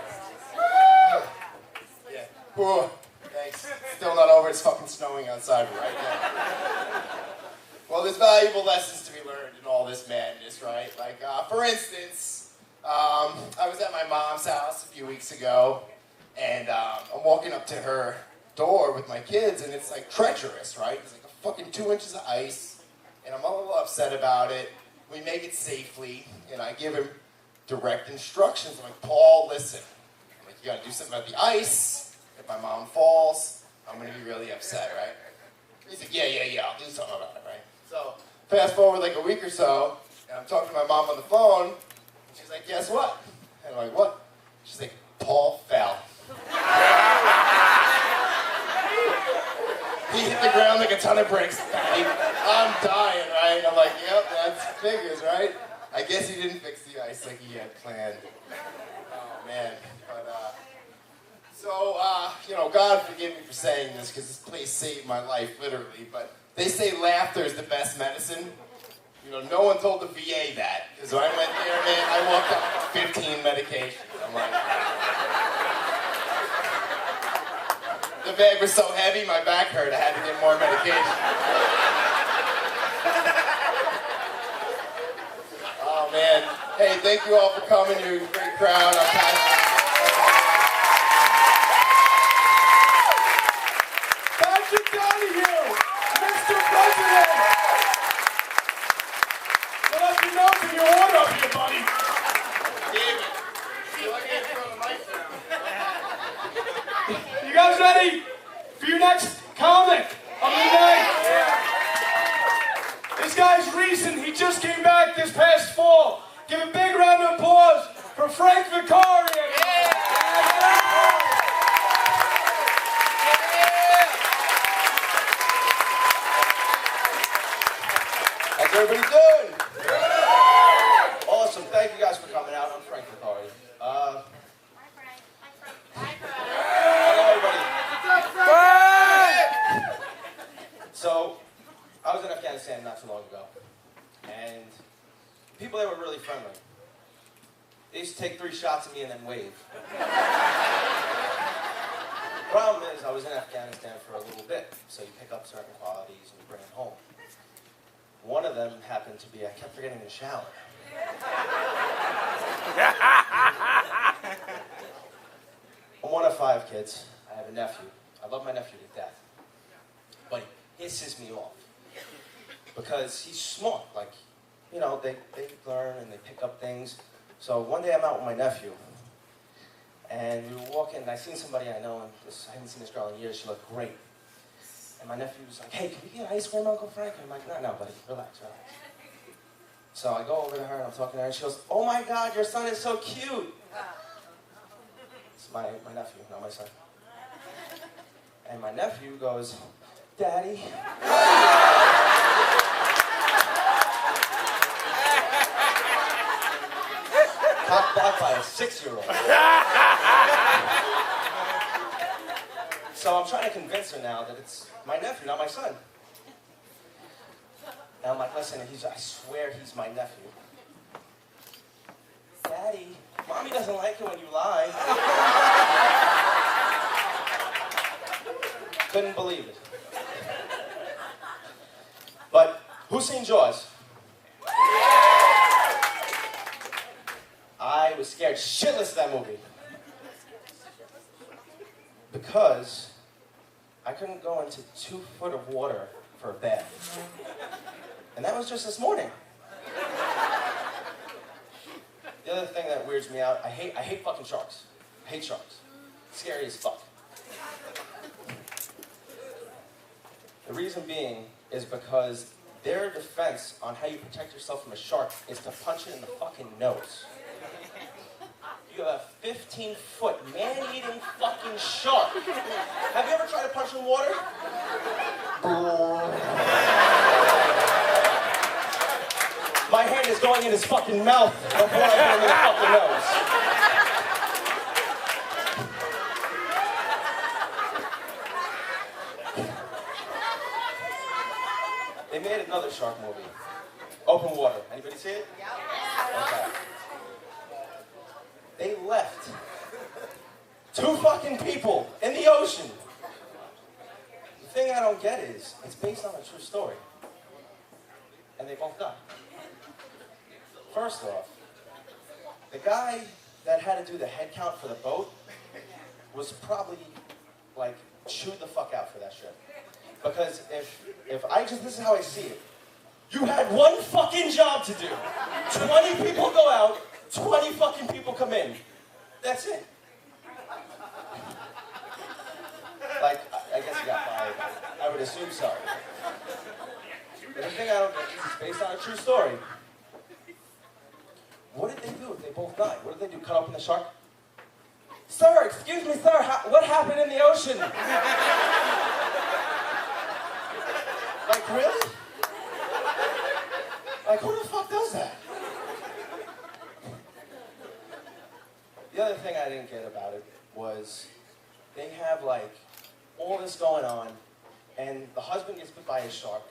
Ooh, thanks. Still not over. It's fucking snowing outside right now. Well, there's valuable lessons to be learned in all this madness, right? Like, for instance, I was at my mom's house a few weeks ago, and I'm walking up to her door with my kids, and it's like treacherous, right? There's like a fucking 2 inches of ice, and I'm a little upset about it. We make it safely, and I give him direct instructions. I'm like, Paul, listen. I'm like, you gotta do something about the ice. If my mom falls, I'm gonna be really upset, right? He's like, yeah, I'll do something about it, right? So, fast forward like a week or so, and I'm talking to my mom on the phone, and she's like, guess what? And I'm like, what? She's like, Paul fell. He hit the ground like a ton of bricks. I'm dying, right? I'm like, yep, that's figures, right? I guess he didn't fix the ice like he had planned. Oh, man. But, so, you know, God forgive me for saying this, because this place saved my life, literally, but They say laughter is the best medicine. You know, no one told the VA that. Because when I went there, man, I walked up with 15 medications. I'm like... The bag was so heavy, my back hurt. I had to get more medication. Oh, man. Hey, thank you all for coming. You're a great crowd. I'm passionate. Patrick Donahue, Mr. President. What up your nose and your water up here, buddy? David. So I can't throw the mic down. You guys ready for your next comic of the night? This guy's recent. He just came back this past fall. Give a big round of applause for Frank Vicarian. How's everybody doing? Awesome. Thank you guys for coming out. I'm Frank Vicari. Hello, everybody. So, I was in Afghanistan not too long ago, and people there were really friendly. They used to take 3 shots at me and then wave. Problem is, I was in Afghanistan for a little bit, so you pick up certain qualities and you bring them home. One of them happened to be I kept forgetting to shower. I'm one of 5 kids. I have a nephew. I love my nephew to death. But he hisses me off. Because he's smart. Like, you know, they learn and they pick up things. So one day I'm out with my nephew. And we were walking, and I seen somebody I know, and I haven't seen this girl in years. She looked great. And my nephew was like, hey, can we get ice cream, Uncle Frank? And I'm like, no, buddy, relax. So I go over to her, and I'm talking to her, and she goes, oh my God, your son is so cute. It's my nephew, not my son. And my nephew goes, Daddy. Cocked back by a 6-year-old. So I'm trying to convince her now that it's my nephew, not my son. And I'm like, listen, I swear he's my nephew. Daddy, Mommy doesn't like it when you lie. Couldn't believe it. But who's seen Jaws? I was scared shitless of that movie. Because I couldn't go into 2 foot of water for a bath. And that was just this morning. The other thing that weirds me out, I hate fucking sharks. I hate sharks. Scary as fuck. The reason being is because their defense on how you protect yourself from a shark is to punch it in the fucking nose. You have a 15-foot man-eating fucking shark. Have you ever tried to punch in water? My hand is going in his fucking mouth before I put him in the fucking nose. They made another shark movie. Open Water. Anybody see it? Okay. They left 2 fucking people in the ocean. The thing I don't get is, it's based on a true story. And they both died. First off, the guy that had to do the head count for the boat was probably, like, chewed the fuck out for that shit. Because this is how I see it. You had one fucking job to do. 20 people go out, 20 fucking people come in. That's it. Like, I guess you got fired. I would assume so. But the thing I don't get is it's based on a true story. What did they do if they both died? What did they do, cut open the shark? Sir, excuse me, sir, what happened in the ocean? Like, really? Like, who the fuck does that? The other thing I didn't get about it was they have, like, all this going on, and the husband gets bit by a shark,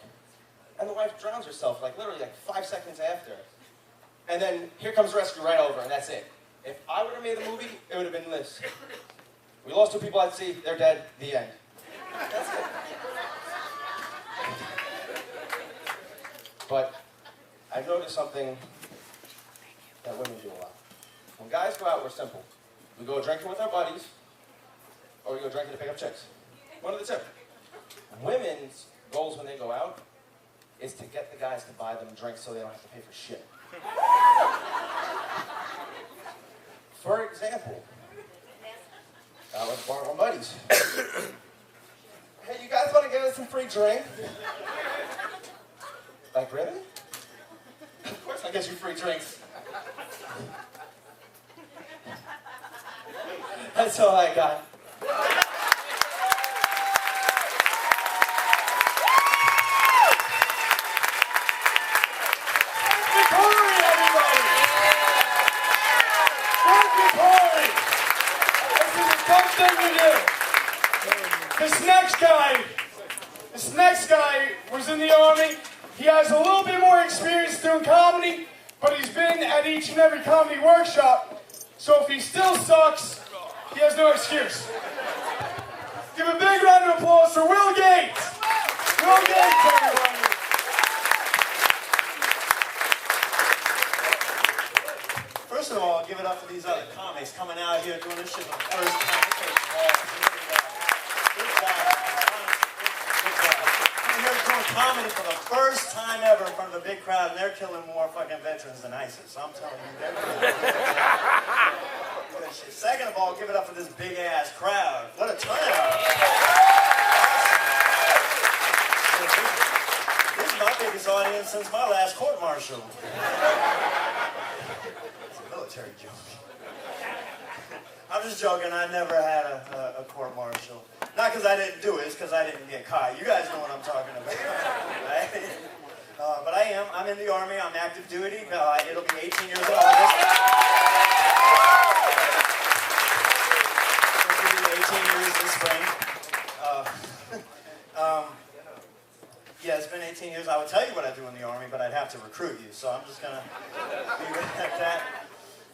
and the wife drowns herself, like literally like 5 seconds after. And then here comes rescue right over, and that's it. If I would have made the movie, it would have been this. We lost 2 people at sea, they're dead, the end. That's it. But I've noticed something that women do a lot. When guys go out, we're simple. We go drinking with our buddies, or we go drinking to pick up chicks. One of the two. Women's goals when they go out is to get the guys to buy them drinks so they don't have to pay for shit. For example, let's borrow my buddies. Hey, you guys want to get us some free drink? Like, really? Of course I'll get you free drinks. That's all I got. Corey, everybody! Thank you, Corey! This is a tough thing to do. This next guy was in the Army. He has a little bit more experience doing comedy, but he's been at each and every comedy workshop. So if he still sucks, he has no excuse. Give a big round of applause for Will Gates! Will Gates, everybody! First of all, give it up for these other comics coming out here doing this shit for the first time. Good job. Good job. Coming here doing comedy for the first time ever in front of a big crowd, and they're killing more fucking veterans than ISIS. I'm telling you, they're doing good shit. Second of all, give it up for this big ass crowd. What a turnout. This is my biggest audience since my last court martial. Military joke. I'm just joking. I never had a court martial. Not because I didn't do it, it's because I didn't get caught. You guys know what I'm talking about. Right? But I am. I'm in the Army. I'm active duty. It'll be 18 years in August. It'll be 18 years this spring. Yeah, it's been 18 years. I would tell you what I do in the Army, but I'd have to recruit you. So I'm just going to leave it at that.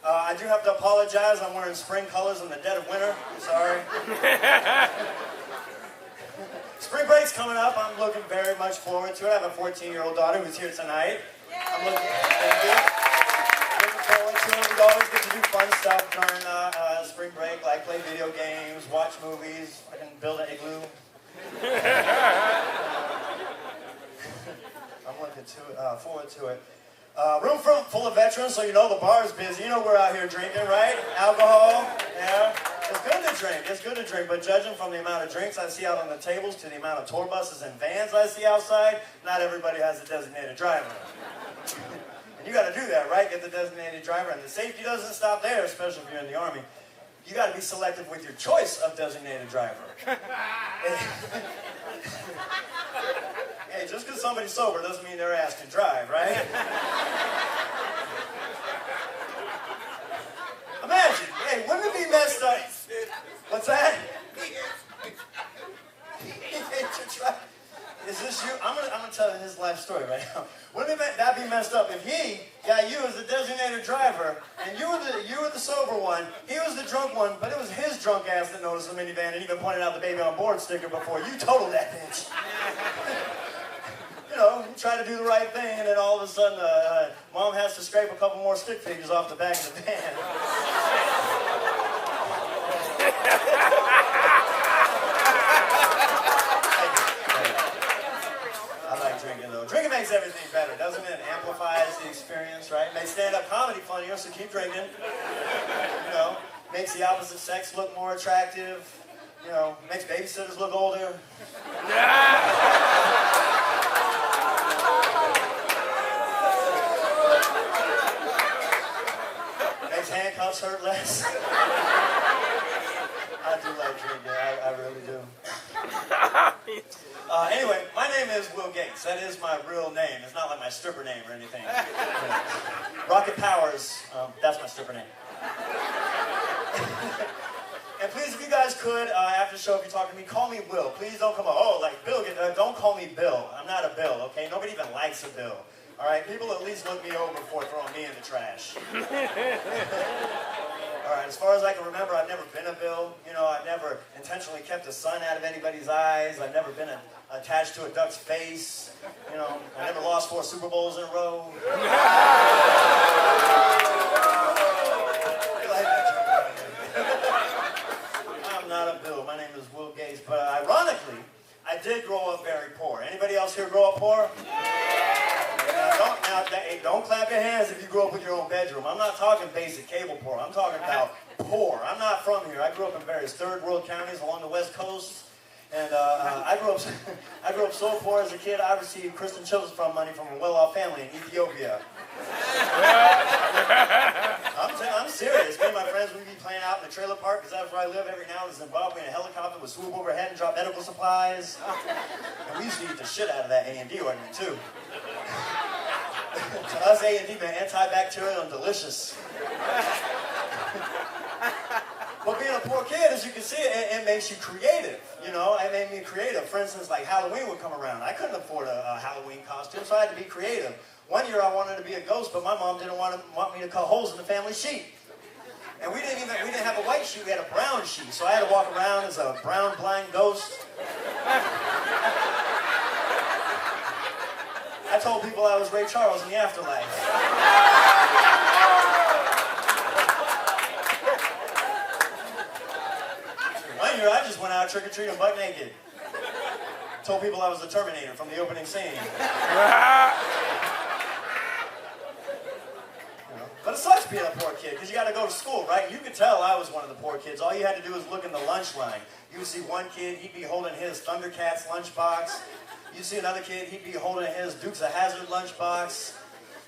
I do have to apologize. I'm wearing spring colors in the dead of winter. I'm sorry. Spring break's coming up. I'm looking very much forward to it. I have a 14-year-old daughter who's here tonight. I'm looking forward to it. We always get to do fun stuff during spring break, like play video games, watch movies, I can build an igloo. I'm looking forward to it. Room full of veterans, so you know the bar's busy. You know we're out here drinking, right? Alcohol, yeah. It's good to drink, it's good to drink, but judging from the amount of drinks I see out on the tables to the amount of tour buses and vans I see outside, not everybody has a designated driver. And you gotta do that, right? Get the designated driver, and the safety doesn't stop there, especially if you're in the Army. You gotta be selective with your choice of designated driver. Hey, just because somebody's sober doesn't mean their ass can drive, right? Imagine, hey, wouldn't it be messed up? What's that? Is this you? I'm gonna tell you his life story right now. Wouldn't that be messed up if he got you as the designated driver and you were the sober one, he was the drunk one, but it was his drunk ass that noticed the minivan and even pointed out the baby on board sticker before you totaled that bitch. You know, you try to do the right thing, and then all of a sudden, mom has to scrape a couple more stick figures off the back of the van. I like drinking, though. Drinking makes everything better, doesn't it? It amplifies the experience, right? It makes stand-up comedy funnier, so keep drinking. You know, makes the opposite sex look more attractive. You know, makes babysitters look older. Handcuffs hurt less. I do like drinking, I really do. Anyway, my name is Will Gates. That is my real name. It's not like my stripper name or anything. Rocket Powers, that's my stripper name. And please, if you guys could, after the show, if you're talking to me, call me Will. Please don't come up, oh, like Bill, don't call me Bill. I'm not a Bill, okay? Nobody even likes a Bill. All right, people at least look me over before throwing me in the trash. All right, as far as I can remember, I've never been a Bill. You know, I've never intentionally kept the sun out of anybody's eyes. I've never been attached to a duck's face. You know, I never lost 4 Super Bowls in a row. I'm not a Bill. My name is Will Gates. But ironically, I did grow up very poor. Anybody else here grow up poor? Don't clap your hands if you grew up with your own bedroom. I'm not talking basic cable poor. I'm talking about poor. I'm not from here. I grew up in various third world counties along the West Coast. And I grew up so poor as a kid, I received Christian Children's Fund money from a well-off family in Ethiopia. I'm serious. Me and my friends, we'd be playing out in the trailer park, because that's where I live every now and then. Zimbabwe, in a helicopter would swoop overhead and drop medical supplies. And we used to eat the shit out of that A&D ordinance, too. To us, A&D meant antibacterial and delicious. But being a poor kid, as you can see, it makes you creative. You know, it made me creative. For instance, like Halloween would come around. I couldn't afford a Halloween costume, so I had to be creative. One year I wanted to be a ghost, but my mom didn't want me to cut holes in the family sheet. And we didn't have a white sheet, we had a brown sheet. So I had to walk around as a brown blind ghost. I told people I was Ray Charles in the afterlife. One year I just went out trick-or-treating butt naked. Told people I was the Terminator from the opening scene. But it sucks being a poor kid, because you got to go to school, right? You could tell I was one of the poor kids. All you had to do was look in the lunch line. You would see one kid, he'd be holding his Thundercats lunchbox. You'd see another kid, he'd be holding his Dukes of Hazzard lunchbox.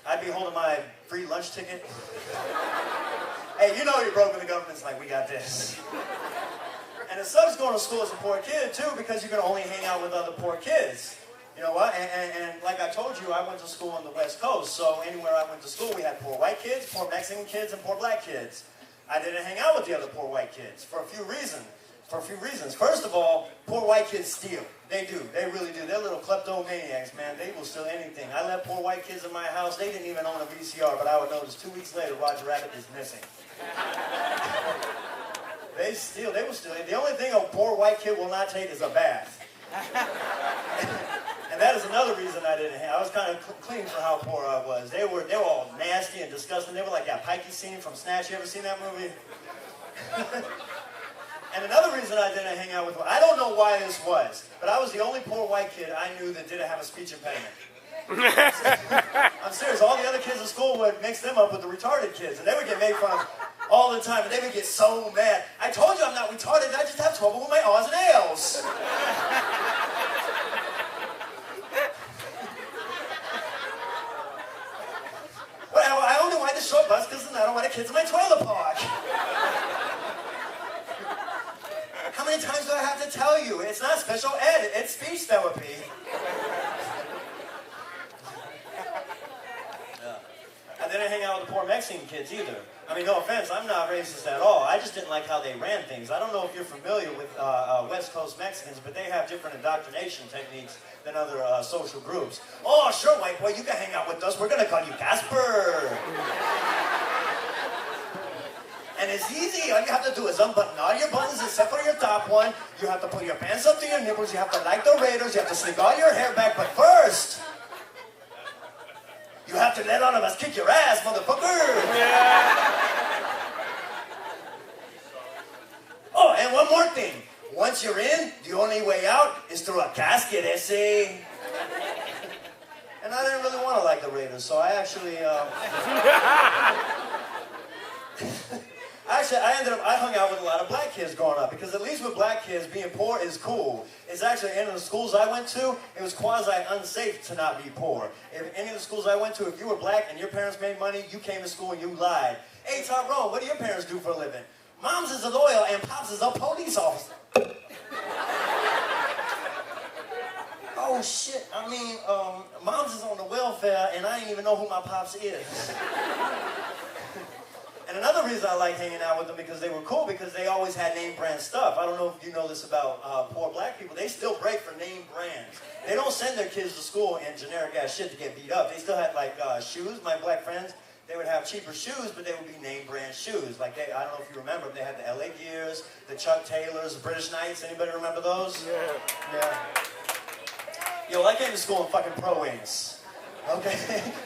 I'd be holding my free lunch ticket. Hey, you know you're broke when the government's like, we got this. And it sucks going to school as a poor kid, too, because you can only hang out with other poor kids. You know what? And like I told you, I went to school on the West Coast, so anywhere I went to school, we had poor white kids, poor Mexican kids, and poor black kids. I didn't hang out with the other poor white kids for a few reasons. First of all, poor white kids steal. They do. They really do. They're little kleptomaniacs, man. They will steal anything. I let poor white kids in my house. They didn't even own a VCR, but I would notice 2 weeks later, Roger Rabbit is missing. They steal. They will steal. The only thing a poor white kid will not take is a bath. And that is another reason I didn't have. I was kind of clean for how poor I was. They were all nasty and disgusting. They were like that Pikey scene from Snatch. You ever seen that movie? And another reason I didn't hang out with them, I don't know why this was, but I was the only poor white kid I knew that didn't have a speech impediment. I'm serious. All the other kids in school would mix them up with the retarded kids, and they would get made fun of all the time, and they would get so mad. I told you I'm not retarded. I just have trouble with my R's and L's. Well, I only ride the short bus because I don't want the kids in my trailer park. How many times do I have to tell you? It's not special ed, it's speech therapy. I didn't hang out with the poor Mexican kids either. I mean, no offense, I'm not racist at all. I just didn't like how they ran things. I don't know if you're familiar with West Coast Mexicans, but they have different indoctrination techniques than other social groups. Oh, sure, white boy, you can hang out with us. We're going to call you Casper. And it's easy. All you have to do is unbutton all your buttons except for your top one. You have to put your pants up to your nipples. You have to like the Raiders. You have to slick all your hair back. But first, you have to let all of us kick your ass, motherfucker. Yeah. Oh, and one more thing. Once you're in, the only way out is through a casket, essay. And I didn't really want to like the Raiders, so I actually... Actually, I hung out with a lot of black kids growing up, because at least with black kids, being poor is cool. It's actually, in the schools I went to, it was quasi-unsafe to not be poor. In any of the schools I went to, if you were black and your parents made money, you came to school and you lied. Hey, Tyrone, what do your parents do for a living? Mom's is a lawyer and Pops is a police officer. Oh, shit. I mean, Mom's is on the welfare and I didn't even know who my Pops is. And another reason I like hanging out with them because they were cool because they always had name brand stuff. I don't know if you know this about poor black people. They still break for name brands. They don't send their kids to school in generic ass shit to get beat up. They still had like shoes. My black friends, they would have cheaper shoes, but they would be name brand shoes. Like I don't know if you remember, they had the LA Gears, the Chuck Taylors, the British Knights. Anybody remember those? Yeah. Yo, I came to school in fucking Pro Wings. Okay,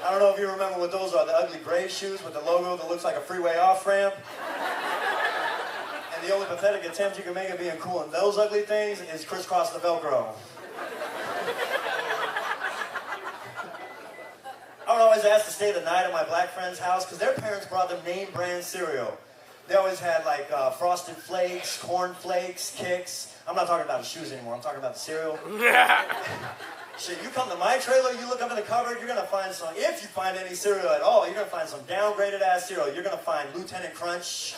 I don't know if you remember what those are, the ugly gray shoes with the logo that looks like a freeway off-ramp. And the only pathetic attempt you can make at being cool in those ugly things is crisscross the Velcro. I would always ask to stay the night at my black friend's house because their parents brought them name brand cereal. They always had like Frosted Flakes, Corn Flakes, Kicks. I'm not talking about the shoes anymore, I'm talking about the cereal. Shit, you come to my trailer, you look up in the cupboard, you're gonna find some, if you find any cereal at all, you're gonna find some downgraded ass cereal. You're gonna find Lieutenant Crunch.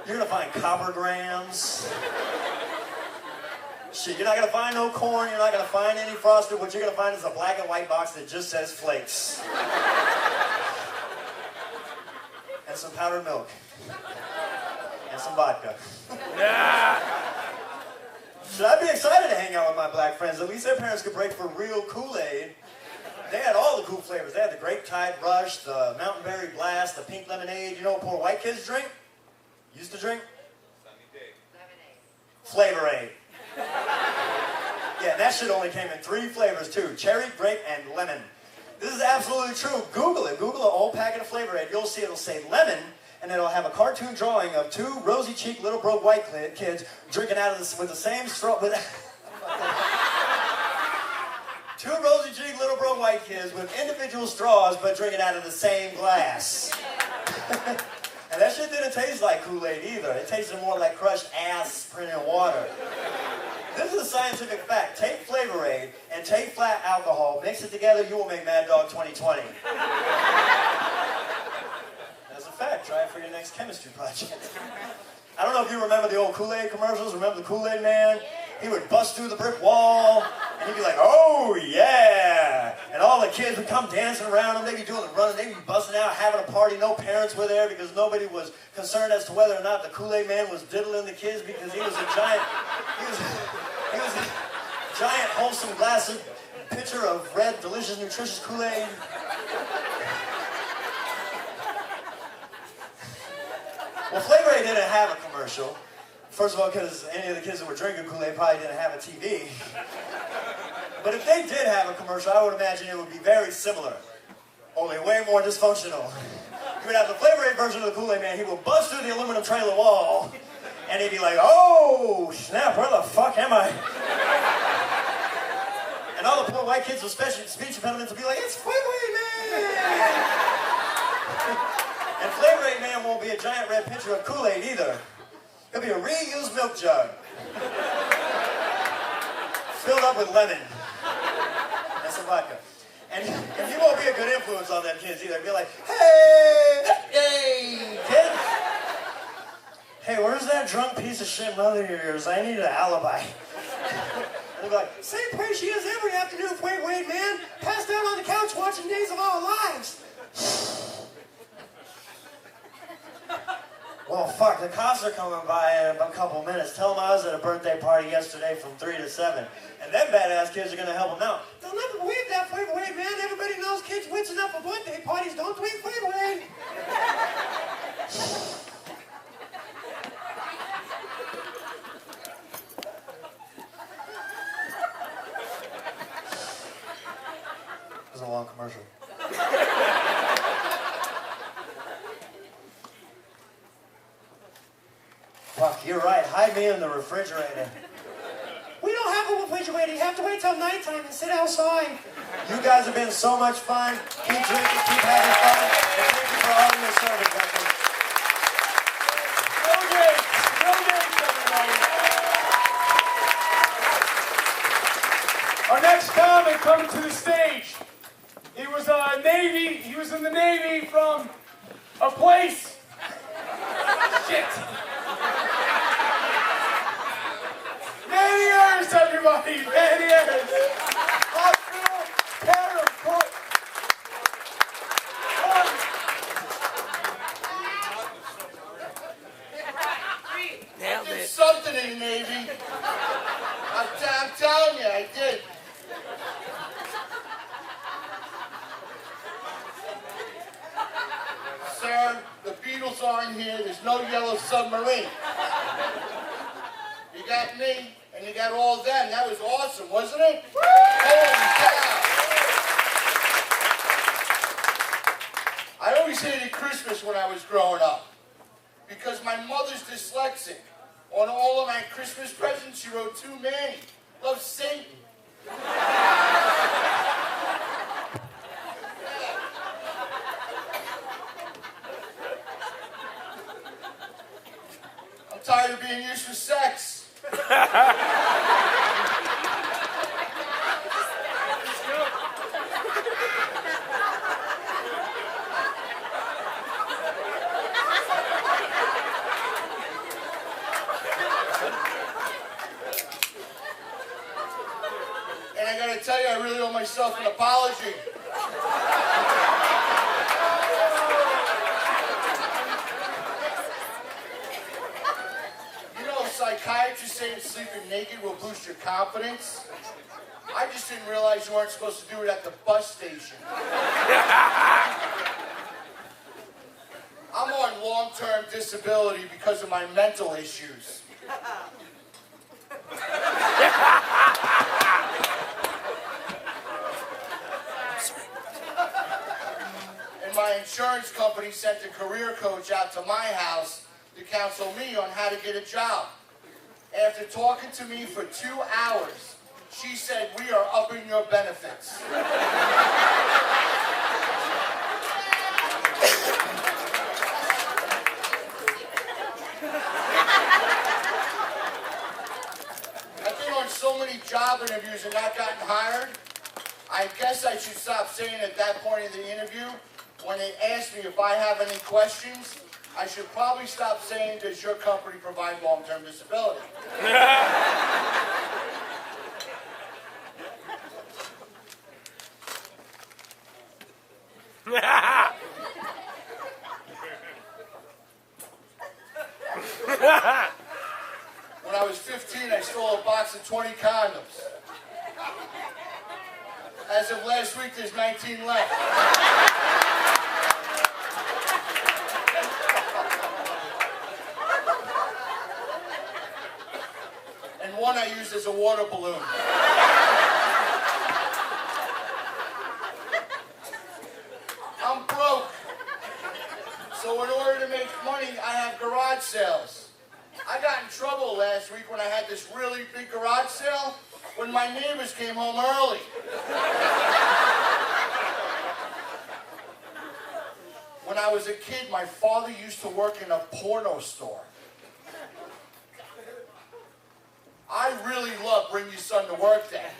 You're gonna find Copper Grams. Shit, you're not gonna find no corn, you're not gonna find any Frosted. What you're gonna find is a black and white box that just says Flakes. And some powdered milk. And some vodka. Should I be excited to hang out with my black friends? At least their parents could break for real Kool-Aid. They had all the cool flavors. They had the Grape Tide Rush, the Mountain Berry Blast, the Pink Lemonade. You know what poor white kids drink? Used to drink? Flavor-Aid. Yeah, that shit only came in 3 flavors too. Cherry, grape, and lemon. This is absolutely true. Google it. Google an old packet of Flavor-Aid. You'll see it'll say lemon, and it'll have a cartoon drawing of 2 rosy-cheeked little broke white kids drinking out of this with the same straw. With 2 rosy-cheeked little broke white kids with individual straws, but drinking out of the same glass. And that shit didn't taste like Kool-Aid either. It tasted more like crushed aspirin and water. This is a scientific fact. Take Flavor-Aid and take flat alcohol, mix it together, you will make Mad Dog 2020. That's a fact. Try it for your next chemistry project. I don't know if you remember the old Kool-Aid commercials. Remember the Kool-Aid Man? He would bust through the brick wall, and he'd be like, oh, yeah. And all the kids would come dancing around him. They'd be doing the running. They'd be busting out, having a party. No parents were there because nobody was concerned as to whether or not the Kool-Aid Man was diddling the kids because he was a giant, he was a giant, wholesome glass of pitcher of red, delicious, nutritious Kool-Aid. Well, Flavor-Aid didn't have a commercial. First of all, because any of the kids that were drinking Kool-Aid probably didn't have a TV. But if they did have a commercial, I would imagine it would be very similar, only way more dysfunctional. You would have the Flavor-Aid version of the Kool-Aid Man. He would bust through the aluminum trailer wall, and he'd be like, oh, snap, where the fuck am I? And all the poor white kids with special speech impediments would be like, it's Flavor-Aid Man! And Flavor-Aid Man won't be a giant red pitcher of Kool-Aid either. It'll be a reused milk jug. Filled up with lemon. And some vodka. And he won't be a good influence on them kids either. He'll be like, hey, kids. Hey, where's that drunk piece of shit mother of yours? I need an alibi. And he'll be like, same place she is every afternoon, Wait, man. Passed out on the couch watching Days of Our Lives. Well, fuck, the cops are coming by in a couple minutes. Tell them I was at a birthday party yesterday from 3 to 7. And them badass kids are going to help them out. They'll never believe that Flavor-Aid, man. Everybody knows kids witching up for birthday parties. Don't tweet Flavor-Aid. This is a long commercial. Fuck, you're right. Hide me in the refrigerator. We don't have a refrigerator. You have to wait till nighttime and sit outside. You guys have been so much fun. Keep drinking, keep having fun. And thank you for all your service, guys. Bill Gates, everybody. Our next comic coming to the stage. He was Navy. He was in the Navy from a place. Shit. Many years, everybody. Many years. Hospital, care of court. aren't here. There's no yellow submarine. You got me, and you got all them. That was awesome, wasn't it? Holy cow. I always hated Christmas when I was growing up because my mother's dyslexic. On all of my Christmas presents, she wrote, "To Manny, loves Satan." I'm tired of being used for sex. And I gotta tell you, I really owe myself an apology. You know, psychiatrists say that sleeping naked will boost your confidence. I just didn't realize you weren't supposed to do it at the bus station. I'm on long-term disability because of my mental issues. And my insurance company sent a career coach out to my house to counsel me on how to get a job. After talking to me for 2 hours, she said, "We are upping your benefits." I've been on so many job interviews and not gotten hired. I guess I should stop saying at that point in the interview, when they ask me if I have any questions, I should probably stop saying, "Does your company provide long-term disability?" When I was 15, I stole a box of 20 condoms. As of last week, there's 19 left. And one I used as a water balloon. I'm broke. So in order to make money, I have garage sales. I got in trouble last week when I had this really big garage sale when my neighbors came home early. When I was a kid, my father used to work in a porno store. I really love Bring Your Son to Work Day.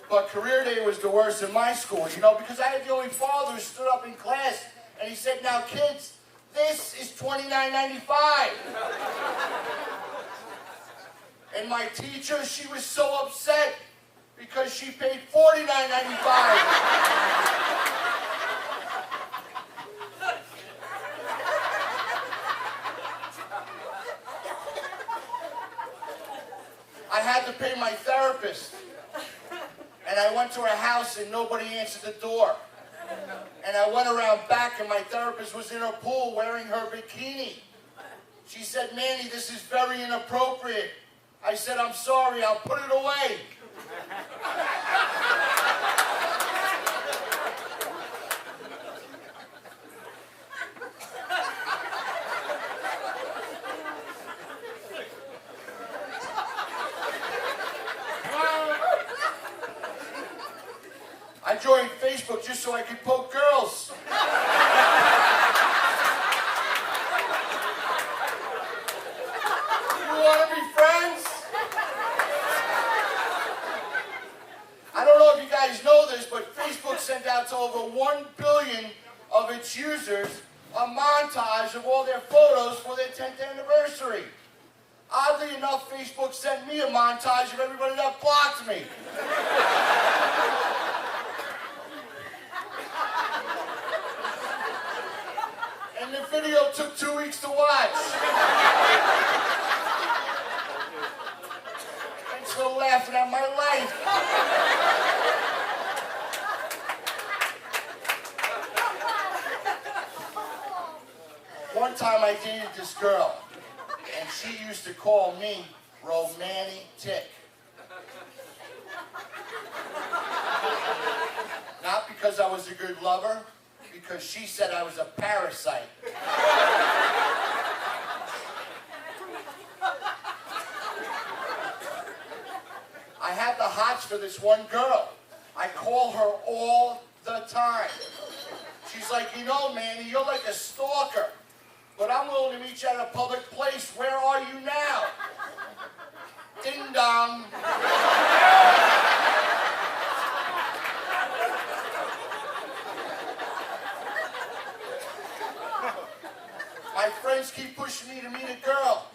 But career day was the worst in my school, you know, because I had the only father who stood up in class and he said, "Now kids, this is $29.95. And my teacher, she was so upset because she paid $49.95. I had to pay my therapist. And I went to her house and nobody answered the door. And I went around back and my therapist was in her pool wearing her bikini. She said, "Manny, this is very inappropriate." I said, "I'm sorry, I'll put it away." I joined Facebook just so I could poke girls. You want to be friends? I don't know if you guys know this, but Facebook sent out to over 1 billion of its users a montage of all their photos for their 10th anniversary. Oddly enough, Facebook sent me a montage of everybody that blocked me. And the video took 2 weeks to watch. I'm still laughing at my life. one time I dated this girl, and she used to call me Romantic. Not because I was a good lover, because she said I was a parasite. I have the hots for this one girl. I call her all the time. She's like, you know, Manny, you're like a stalker. But I'm willing to meet you at a public place. Where are you now? Ding dong. My friends keep pushing me to meet a girl.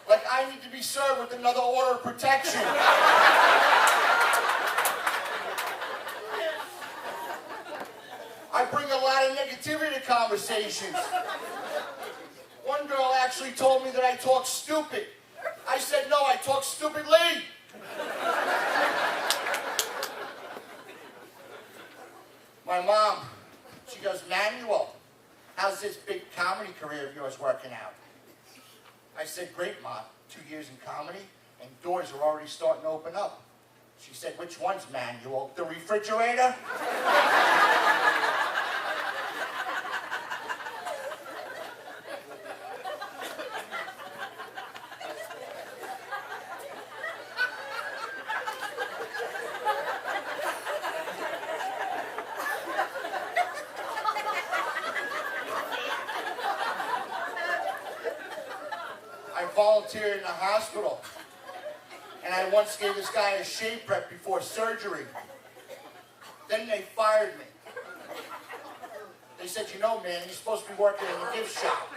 Like I need to be served with another order of protection. I bring a lot of negativity to conversations. One girl actually told me that I talk stupid. I said, no, I talk stupidly. My mom, she goes, Manuel, how's this big comedy career of yours working out? I said, great, Mom. 2 years in comedy, and doors are already starting to open up. She said, which one's Manuel? The refrigerator? I volunteered in a hospital, and I once gave this guy a shave prep before surgery. Then they fired me. They said, you know, man, you're supposed to be working in a gift shop.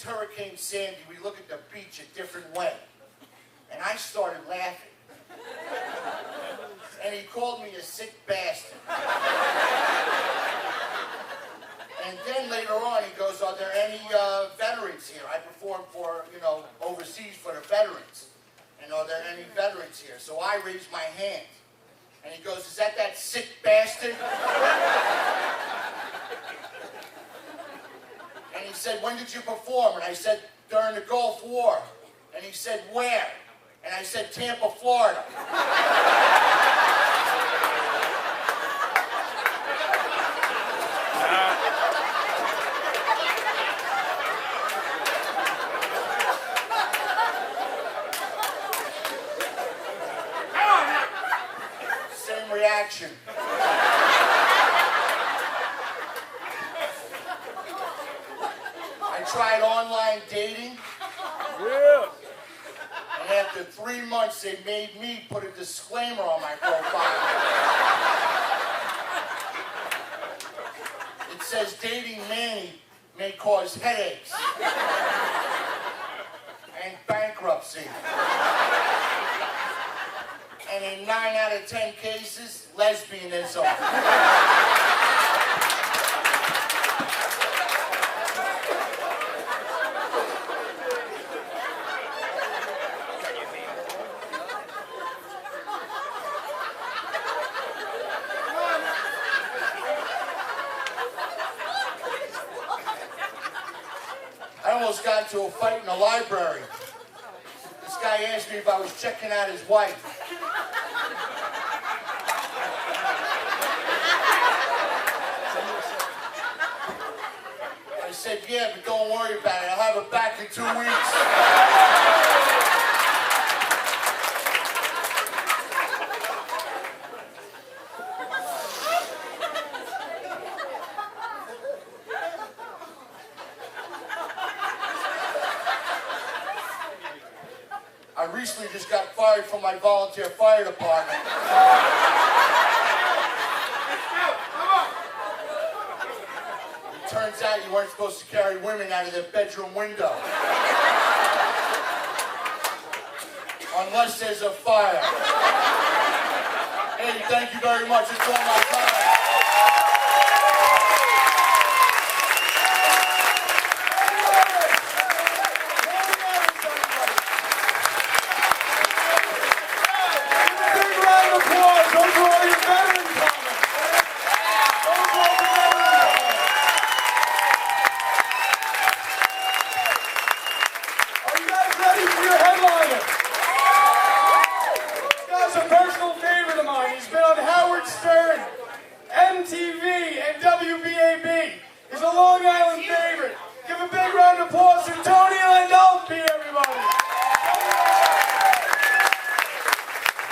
Hurricane Sandy, we look at the beach a different way. And I started laughing. And he called me a sick bastard. And then later on he goes, are there any veterans here? I perform for, you know, overseas for the veterans. And are there any veterans here? So I raised my hand. And he goes, is that sick bastard? And he said, when did you perform? And I said, during the Gulf War. And he said, where? And I said, Tampa, Florida. Same reaction. I tried online dating. Yeah. And after 3 months, they made me put a disclaimer on my profile. It says dating Manny may cause headaches and bankruptcy. And in 9 out of 10 cases, lesbianism. I almost got into a fight in the library. This guy asked me if I was checking out his wife. I said, yeah, but don't worry about it. I'll have it back in 2 weeks. recently just got fired from my volunteer fire department. It turns out you weren't supposed to carry women out of their bedroom window. Unless there's a fire. Hey, thank you very much. It's all my time. MTV and WBAB is a Long Island favorite. Give a big round of applause to Tony Landolfi, everybody.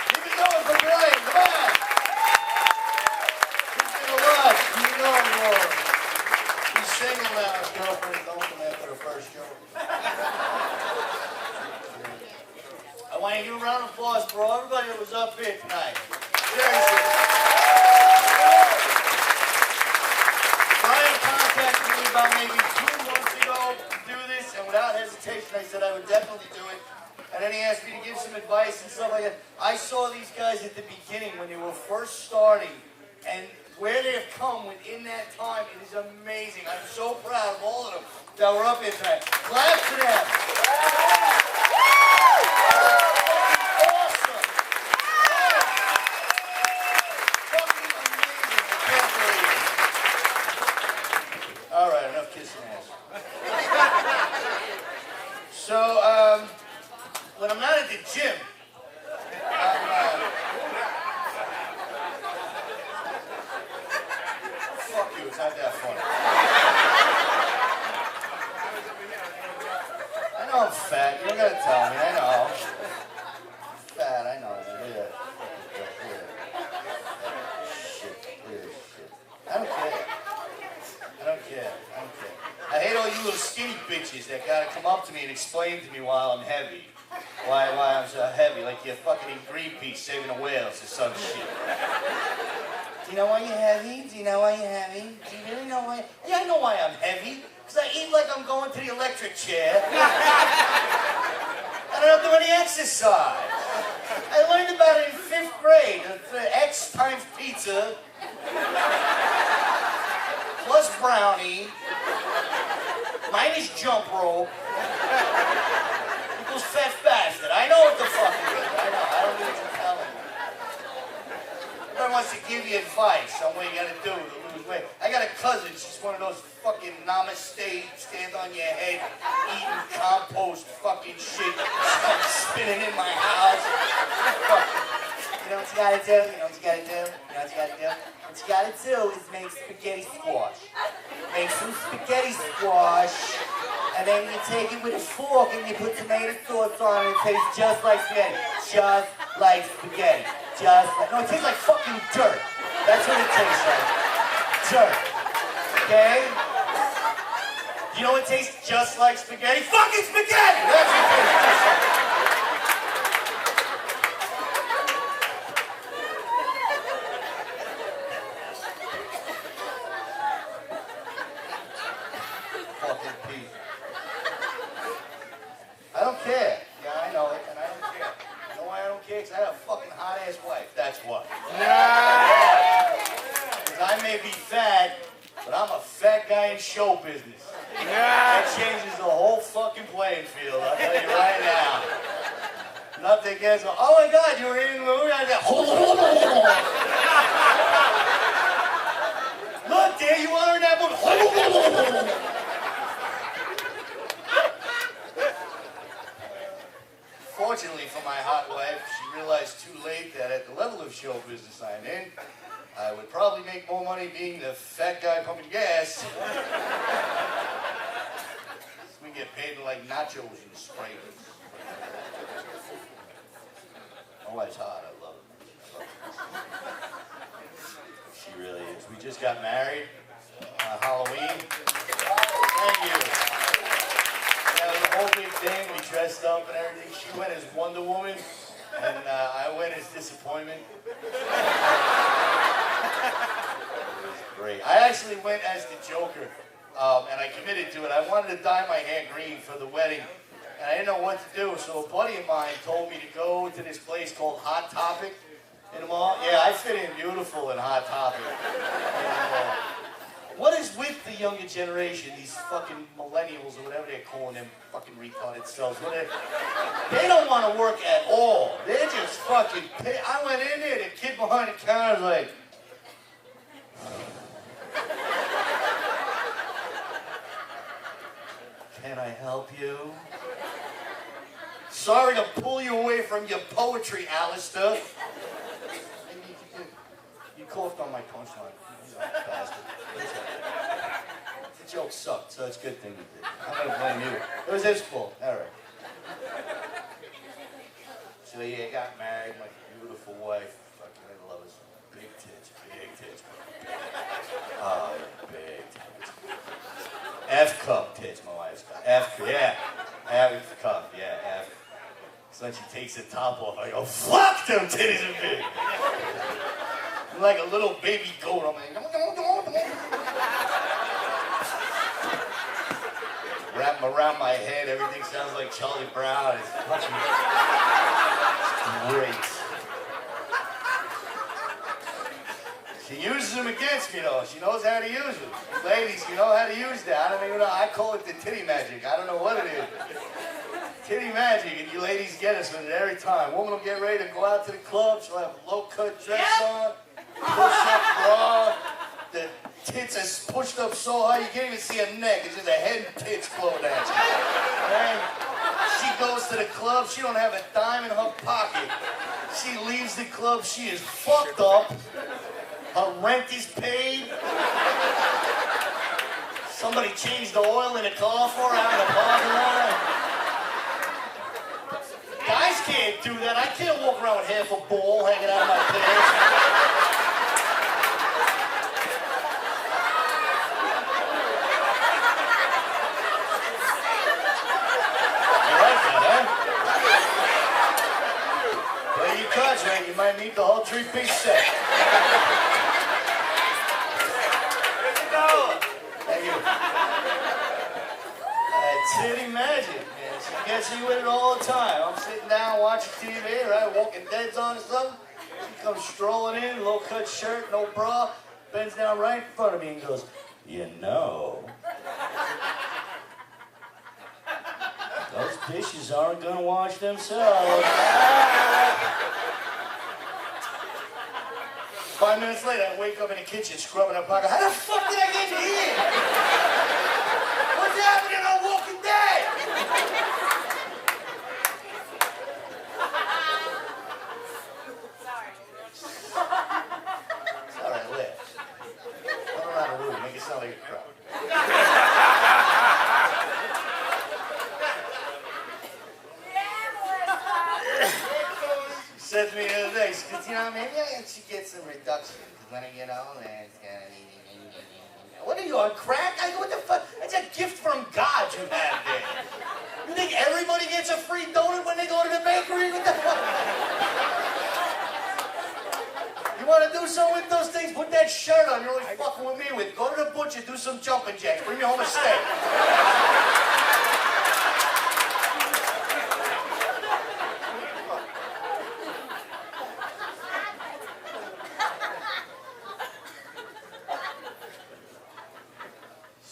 Keep it going for Brian, come on. Keep it alive, keep it going, Laura. He's single now, his girlfriend don't come after the first show. I want to give a round of applause for everybody that was up here tonight. Seriously. Brian contacted me about maybe 2 months ago to do this, and without hesitation I said I would definitely do it. And then he asked me to give some advice and stuff like that. I saw these guys at the beginning when they were first starting, and where they have come within that time, it is amazing. I'm so proud of all of them that were up here tonight. Clap for them. Awesome. Fucking amazing. I can't believe it. All right, enough kissing ass. So, when I'm not at the gym, fuck you, it's not that funny. I know I'm fat, you don't gotta tell me, I know. I'm fat, I know. Yeah. Shit. I don't care. I hate all you little skinny bitches that gotta come up to me and explain to me why I'm heavy. Why I'm so heavy, like you're fucking in Greenpeace saving the whales or some shit. Do you know why you're heavy? Do you know why you're heavy? Do you really know why? Yeah, I know why I'm heavy. Because I eat like I'm going to the electric chair. I don't do any exercise. I learned about it in 5th grade. X times pizza. Plus brownie. Minus jump rope. Equals fat bastard. I know what the fuck it is. I know. I don't need to tell him. Everybody wants to give you advice on what you gotta do to lose weight. I got a cousin, she's one of those fucking namaste, stand on your head, eating compost fucking shit, spinning in my house. You know what you gotta do? What you gotta do is make spaghetti squash. Make some spaghetti squash, and then you take it with a fork and you put tomato sauce on it. It tastes just like spaghetti. Just like spaghetti. No, it tastes like fucking dirt. That's what it tastes like. Dirt. Okay? You know what tastes just like spaghetti? Fucking spaghetti! That's what it tastes just like. Fucking Pete. I don't care. Yeah, I know it, and I don't care. You know why I don't care? Because I have a fucking hot-ass wife. That's why. Because I may be fat, but I'm a fat guy in show business. That changes the whole fucking playing field, I'll tell you right now. Nothing gets, oh my God, you were in the movie? Look, dear, you are in that movie. Fortunately for my hot wife, she realized too late that at the level of show business I'm in, I would probably make more money being the fat guy pumping gas. We get paid like nachos and Sprite. My wife's hot, I love her. She really is. We just got married on Halloween. Thank you. Yeah, it was a whole big thing. We dressed up and everything. She went as Wonder Woman, and I went as Disappointment. It was great. I actually went as the Joker, and I committed to it. I wanted to dye my hair green for the wedding, and I didn't know what to do, so a buddy of mine told me to go to this place called Hot Topic in the mall. Yeah, I fit in beautiful in Hot Topic. And, what is with the younger generation, these fucking millennials or whatever they're calling them fucking retarded selves? They don't want to work at all. They're just fucking I went in there, the kid behind the counter was like, can I help you? Sorry to pull you away from your poetry, Alistair. You coughed on my punchline. You bastard. The joke sucked, so it's a good thing you did. I'm gonna blame you. It was his fault. All right. So yeah, I got married. My beautiful wife. Fucking, I love us. Big tits, big tits. Oh, big tits. F cup tits, my wife's got. F, yeah. F cup, yeah, F. So then she takes the top off. I go, fuck, them titties are big. I'm like a little baby goat. I'm like, wrap them around my head. Everything sounds like Charlie Brown. It's fucking great. She uses them against me, though. She knows how to use them. Ladies, you know how to use that. I don't even know. I call it the titty magic. I don't know what it is. Titty magic, and you ladies get us with it every time. Woman will get ready to go out to the club. She'll have a low-cut dress on, push-up bra. The tits are pushed up so high you can't even see her neck. It's just a head and tits floating at you. And she goes to the club. She don't have a dime in her pocket. She leaves the club. She is fucked up. Her rent is paid. Somebody changed the oil in the car for her out in the parking lot. Guys can't do that. I can't walk around with half a ball hanging out of my pants. You like that, huh? Play your cards right. You might need the whole three-piece set. Thank you. Titty magic, man. She gets you with it all the time. I'm sitting down watching TV, right? Walking Dead's on or something. She comes strolling in, low cut shirt, no bra, bends down right in front of me and goes, you know, those dishes aren't gonna wash themselves. 5 minutes later, I wake up in the kitchen scrubbing her pocket. How the fuck did I get here? What's happening on Walking Dead? Sorry. It's all right, laugh. Run around the room, make it sound like a crowd. She said to me the other day, she goes, you know, maybe I should get some reduction, because when I get older, it's gonna be... What are you, on crack? I go, what the fuck? That's a gift from God you have there. You think everybody gets a free donut when they go to the bakery? What the fuck? You want to do something with those things? Put that shirt on you're always fucking with me with. Go to the butcher, do some jumping jacks. Bring me home a steak.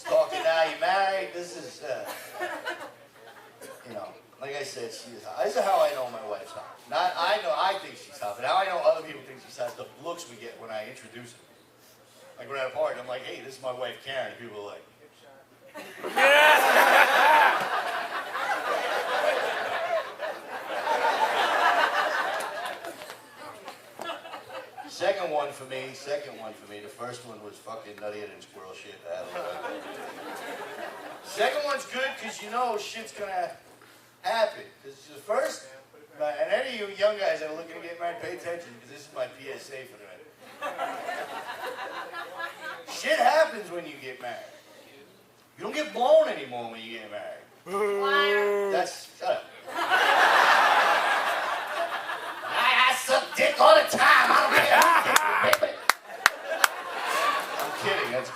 Talking now, you married. This is, you know, like I said, she is hot. This is how I know my wife's hot. Not, I think she's hot, but now I know other people think she's hot. The looks we get when I introduce her. Like we're at a party, I'm like, hey, this is my wife Karen. And people are like, Second one for me. The first one was fucking nuttier than squirrel shit. I don't know. Second one's good because you know shit's gonna happen. Because the first, and any of you young guys that are looking to get married, pay attention because this is my PSA for the night. Shit happens when you get married. You don't get blown anymore when you get married. Liar. Shut up.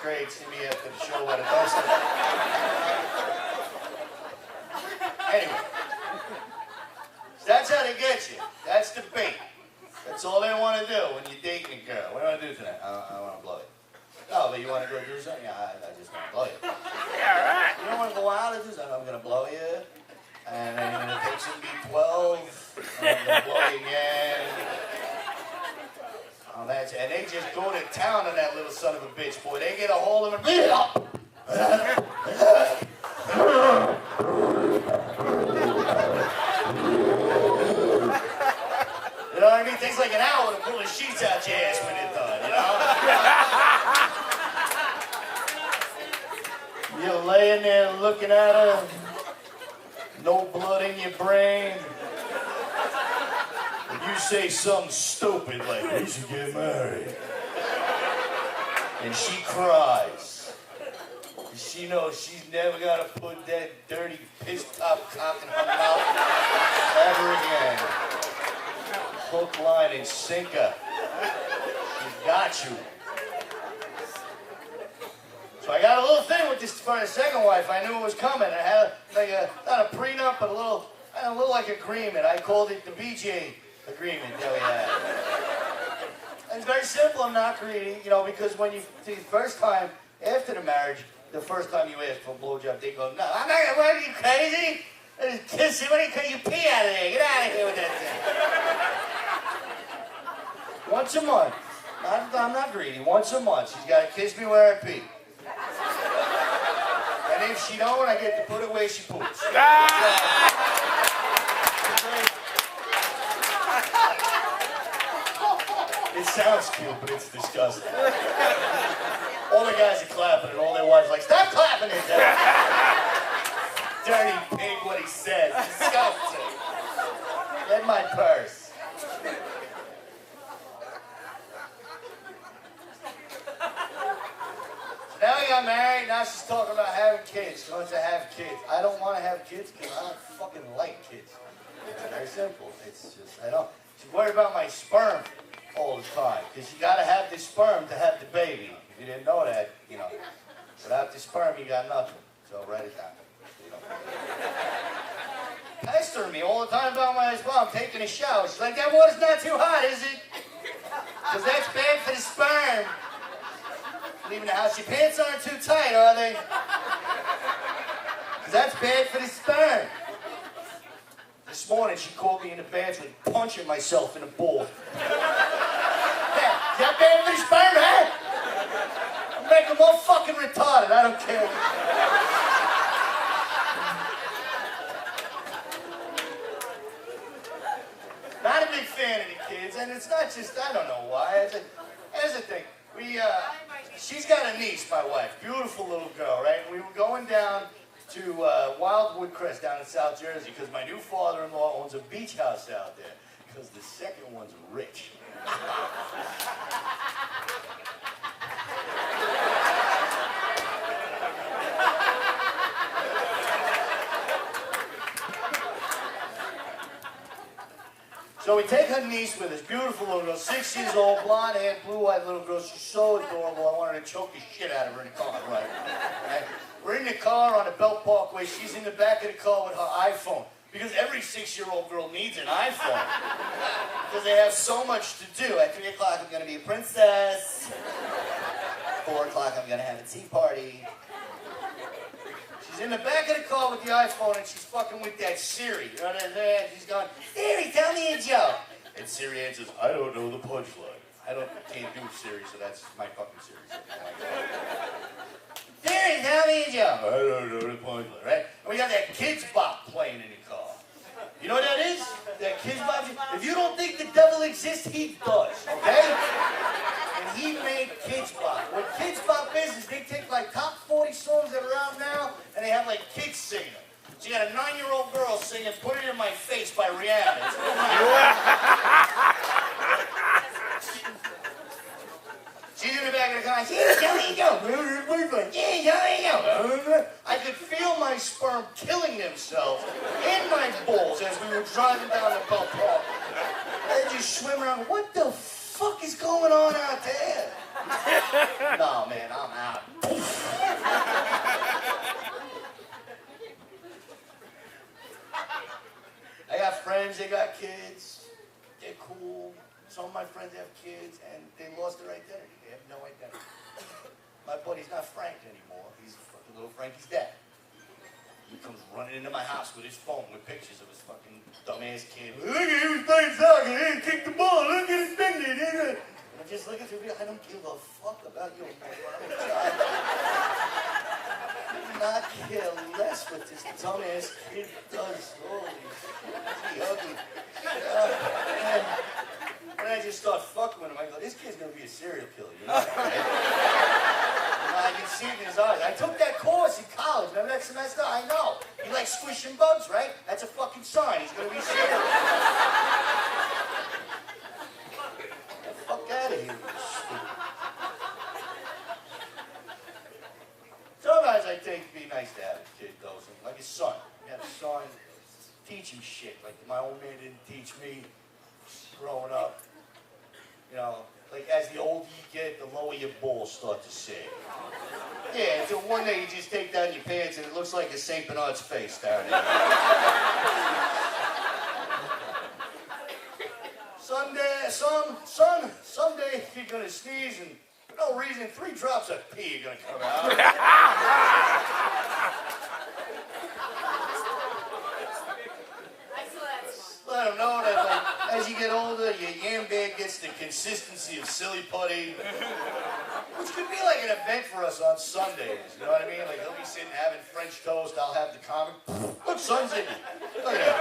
great. See me after the show at a dumpster. Anyway. So that's how they get you. That's the bait. That's all they want to do when you're dating a girl. What do you want to do tonight? I want to blow you. No, but you want to go do something? Yeah, I just want to blow you. Yeah, right. You don't want to go out and do something? I'm going to blow you. And then you're going to take some B12. And I'm going to blow you again. Oh, that's it. And they just go to town on that little son of a bitch, boy. They get a hold of him. You know what I mean? It takes like an hour to pull the sheets out your ass when it's done, you know? You're laying there looking at her. No blood in your brain. You say something stupid like, we should get married. And she cries. She knows she's never got to put that dirty piss-top cock in her mouth ever again. Hook, line, and sinker. She's got you. So I got a little thing with this for the second wife. I knew it was coming. I had like not a prenup, but a little like agreement. I called it the BJ agreement. There we have it. And it's very simple. I'm not greedy, you know, because when you the first time after the marriage, the first time you ask for a blowjob, they go, no, I'm not. What are you crazy? Kiss it. What are you pee out of there? Get out of here with that thing. Once a month. I'm not greedy. Once a month, she's got to kiss me where I pee. And if she don't, I get to put it where she poops. It sounds cute, but it's disgusting. All the guys are clapping, and all their wives are like, stop clapping it, dirty pig, what he says. Disgusting. Get my purse. Now we got married, now she's talking about having kids. She wants to have kids. I don't want to have kids because I don't fucking like kids. It's very simple. It's just, I don't. She's worried about my sperm all the time because you got to have the sperm to have the baby. If you didn't know that, you know, without the sperm, you got nothing. So write it down. You know. Pestering me all the time about my sperm. I'm taking a shower. She's like, that water's not too hot, is it? Because that's bad for the sperm. Leaving the house. Your pants aren't too tight, are they? Because that's bad for the sperm. This morning, she called me in the bathroom punching myself in the balls. Yeah, is that bad for the sperm, huh? I'm making them all fucking retarded. I don't care. Not a big fan of the kids, and it's not just, I don't know why. Here's the thing. She's got a niece, my wife, beautiful little girl, right? We were going down to Wildwood Crest down in South Jersey because my new father-in-law owns a beach house out there because the second one's rich. So we take her niece with us, beautiful little girl, 6 years old, blonde hair, blue-eyed little girl. She's so adorable. I wanted to choke the shit out of her in the car, right? We're in the car on the Belt Parkway. She's in the back of the car with her iPhone. Because every 6-year-old girl needs an iPhone. Because they have so much to do. At 3 o'clock, I'm going to be a princess. 4 o'clock, I'm going to have a tea party. She's in the back of the car with the iPhone, and she's fucking with that Siri. You know what I'm saying? She's going, Siri, tell me a joke. And Siri answers, I don't know the punchline. Can't do Siri, so that's my fucking Siri. Siri, tell me a joke. I don't know the punchline, right? And we got that Kids Bop playing in the car. You know what that is? That Kids Bop. If you don't think the devil exists, he does, okay? And he made Kids Bop. What Kids Bop is they take like top 40 songs that are out now, and they have like kids singing them. So you got a 9-year-old girl singing Put It In My Face by Rihanna. She's in the back of the car. I could feel my sperm killing themselves in my balls as we were driving down the Belt Park. They just swim around. What the fuck is going on out there? No, man, I'm out. I got friends, they got kids. They're cool. Some of my friends have kids, and they lost their identity. They have no identity. My buddy's not Frank anymore. He's fucking little Frankie's dad. He comes running into my house with his phone with pictures of his fucking dumbass kid. Look at him, he was playing soccer. He didn't kick the ball. Look at his finger. And I'm just looking through me. I don't give a fuck about your man. I'm a child. I do not care less what this dumbass kid does. Holy shit, is he ugly. And I just start fucking with him. I go, this kid's gonna be a serial killer, you know that, right? I can see it in his eyes. I took that course in college. Remember that semester? I know. You like squishing bugs, right? That's a fucking sign. He's gonna be a serial killer. Get the fuck out of here, you stupid. Sometimes I think it'd be nice to have a kid, though. Like his son. You have a son, teach him shit. Like my old man didn't teach me growing up. You know, like as the older you get, the lower your balls start to sag. Yeah, until one day you just take down your pants and it looks like a St. Bernard's face down there. Someday you're gonna sneeze and for no reason 3 drops of pee are gonna come out. Let them know that like, as you get older, your yam bag gets the consistency of silly putty, which could be like an event for us on Sundays. You know what I mean? Like he'll be sitting having French toast, I'll have the comic. Look, son's in it. Look at that.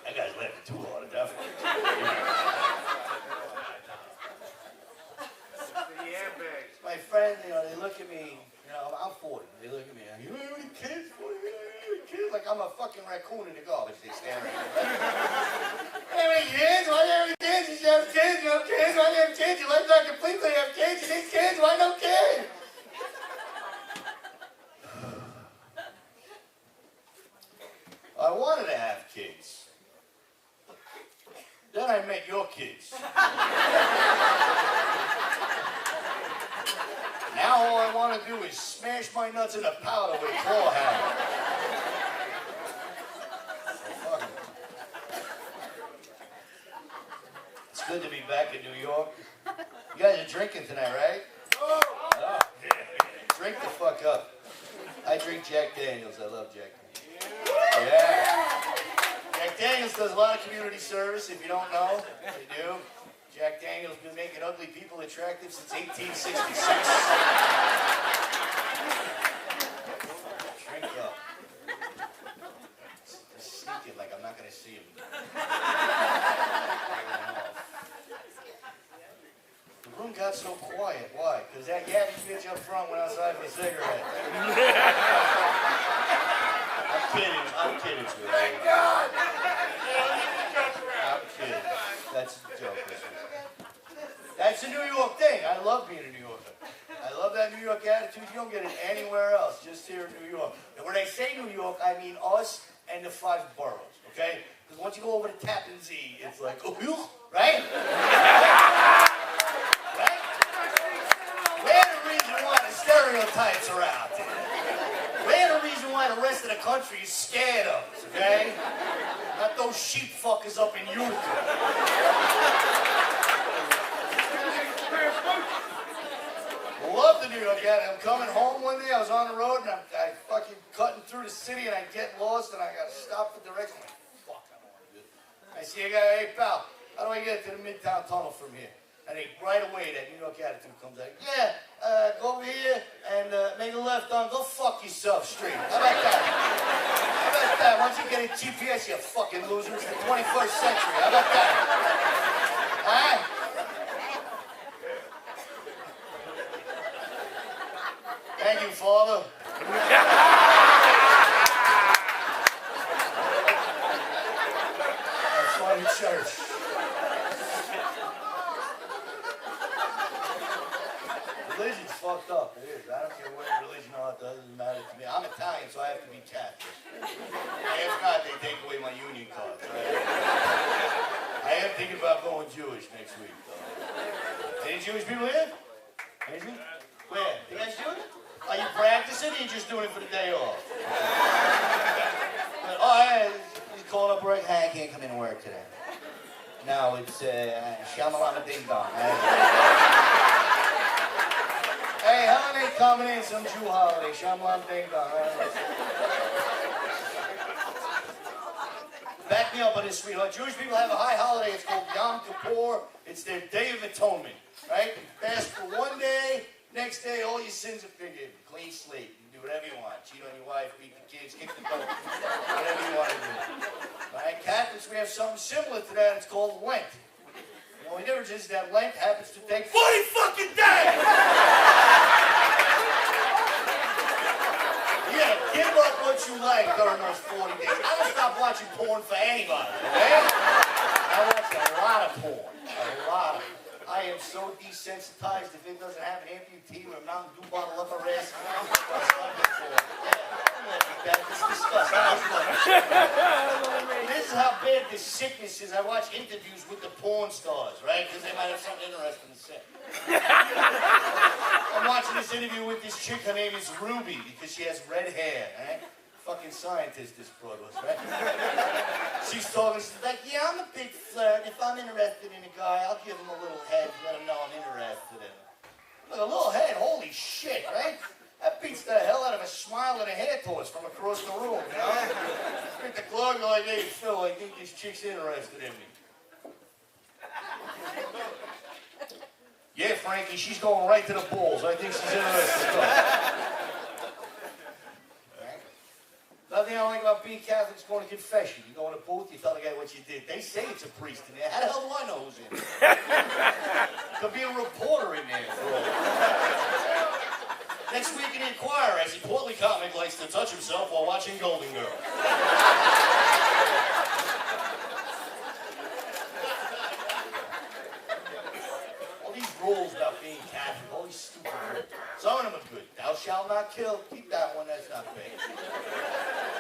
That guy's laughing too hard, definitely. My friends, you know, they look at me. You know, I'm 40. They look at me. You don't have any kids? You don't have any kids? Like I'm a fucking raccoon in the garbage. They stare at me. You have any kids? Why do you have any kids? You have kids? You have kids? Why do you have kids? Your life's not complete till you have kids. You need kids? Why no kids? I wanted to have kids. Then I met your kids. Now all I want to do is smash my nuts in a powder with claw hammer. So fuck it. It's good to be back in New York. You guys are drinking tonight, right? Oh, yeah. Drink the fuck up. I drink Jack Daniels. I love Jack Daniels. Yeah. Jack Daniels does a lot of community service, if you don't know. They do. Jack Daniels been making ugly people attractive since 1866. Drink up. Just sneak it like I'm not going to see him. The room got so quiet. Why? Because that yappy bitch up front went outside for a cigarette. I'm kidding, sweetie. Thank God! I'm kidding. That's a joke. That's a New York thing. I love being a New Yorker. I love that New York attitude. You don't get it anywhere else, just here in New York. And when I say New York, I mean us and the 5 boroughs, okay? Because once you go over to Tappan Zee, it's like, oh, right? Right? We're the reason why the stereotypes are out there. We're the reason why the rest of the country is scared of us, okay? Not those sheep fuckers up in Utica. Love the New York attitude. I'm coming home one day, I was on the road, and I fucking cutting through the city, and I get lost, and I gotta stop for directions. I'm like, fuck, I don't want to do it. I see a guy, hey pal, how do I get to the Midtown Tunnel from here? And right away, that New York attitude comes out. Yeah, go over here and make a left on. Go fuck yourself straight. How about that? How about that? Once you get a GPS, you fucking loser. It's the 21st century. How about that? Huh? Thank you, Father. That's fun church. Religion's fucked up. It is. I don't care what religion or it doesn't matter to me. I'm Italian, so I have to be Catholic. If not, they take away my union card. I am thinking about going Jewish next week, though. Any Jewish people here? Any Jews? Where? You guys Jewish? Are you practicing or are you just doing it for the day off? Oh, yeah, he's calling up work. Hey, I can't come in and work today. No, it's Shamalama Ding Dong. Hey, holiday coming in, some Jew holiday. Shamalama Ding Dong. Back me up on this, sweetheart. Jewish people have a high holiday. It's called Yom Kippur. It's their Day of Atonement, right? Fast for one day. Next day, all your sins are forgiven. Clean slate. You can do whatever you want. Cheat on your wife, beat the kids, kick the dog. Whatever you want to do. All right, Catholics, we have something similar to that. It's called Lent. The only difference is that Lent happens to take 40 fucking days! You gotta give up what you like during those 40 days. I don't stop watching porn for anybody, okay? I watch a lot of porn. A lot of it. I am so desensitized if it doesn't have an amputee or a Mountain Dew bottle up our ass. It's disgusting. This is how bad this sickness is. I watch interviews with the porn stars, right? Because they might have something interesting to say. I'm watching this interview with this chick. Her name is Ruby because she has red hair, right? Fucking scientist, this broad was, right? She's talking, she's like, yeah, I'm a big flirt. If I'm interested in a guy, I'll give him a little head and let him know I'm interested in him. Look, a little head, holy shit, right? That beats the hell out of a smile and a hair toss from across the room, you know? Pick the clerk like, hey, Phil, I think this chick's interested in me. Yeah, Frankie, she's going right to the balls. I think she's interested. Nothing I don't like about being Catholic is going to confession. You go in a booth, you tell the guy what you did. They say it's a priest in there. How the hell do I know who's in there? Could be a reporter in there for all. Next week in the Inquirer, as a portly comic likes to touch himself while watching Golden Girls. All these rules about being Catholic, all these stupid rules. Some of them are good. Thou shalt not kill. Keep that one, that's not bad.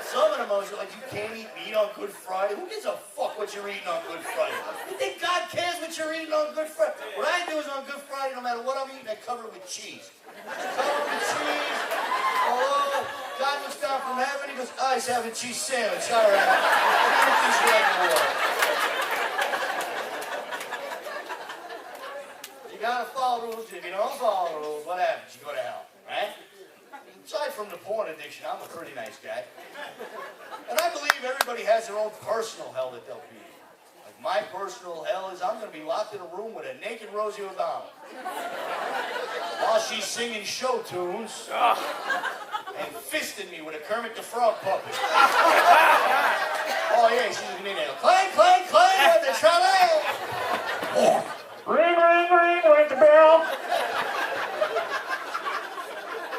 Some of them are like, you can't eat meat on Good Friday. Who gives a fuck what you're eating on Good Friday? You think God cares what you're eating on Good Friday? What I do is on Good Friday, no matter what I'm eating, I cover it with cheese. Cover it with cheese. Oh, God looks down from heaven, he goes, oh, he's having cheese sandwich. All right. You gotta follow rules. If you don't follow rules, what happens? You go to hell, right? Aside from the porn addiction, I'm a pretty nice guy. And I believe everybody has their own personal hell that they'll be in. Like my personal hell is I'm going to be locked in a room with a naked Rosie O'Donnell. While she's singing show tunes and fisting me with a Kermit the Frog puppet. Oh yeah, she's going to be there. Clang, clang, clang with the trolley. Oh. Ring, ring, ring with the bell.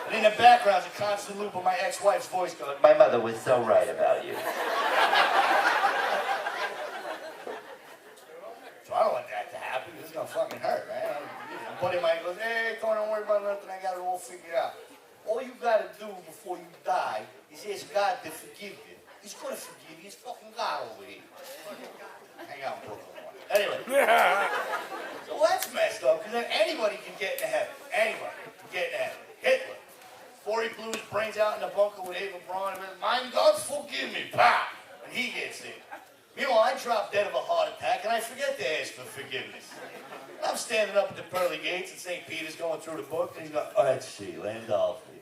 And in the background, a constant loop of my ex-wife's voice going, my mother was so right about you. So I don't want that to happen. This is going to fucking hurt, man. A buddy of mine goes, hey, don't worry about nothing. I got it all figured out. All you got to do before you die is ask God to forgive you. He's going to forgive you. He's fucking God over here. Hang out in Brooklyn. Anyway. So that's messed up, because then anybody can get into heaven. Anybody can get into heaven. Hitler. Before he blew his brains out in the bunker with Ava Braun, and my God, forgive me, pow! And he gets in. Meanwhile, I drop dead of a heart attack, and I forget to ask for forgiveness. I'm standing up at the pearly gates, and St. Peter's going through the book, and he's going, oh, let's see, Landolfi.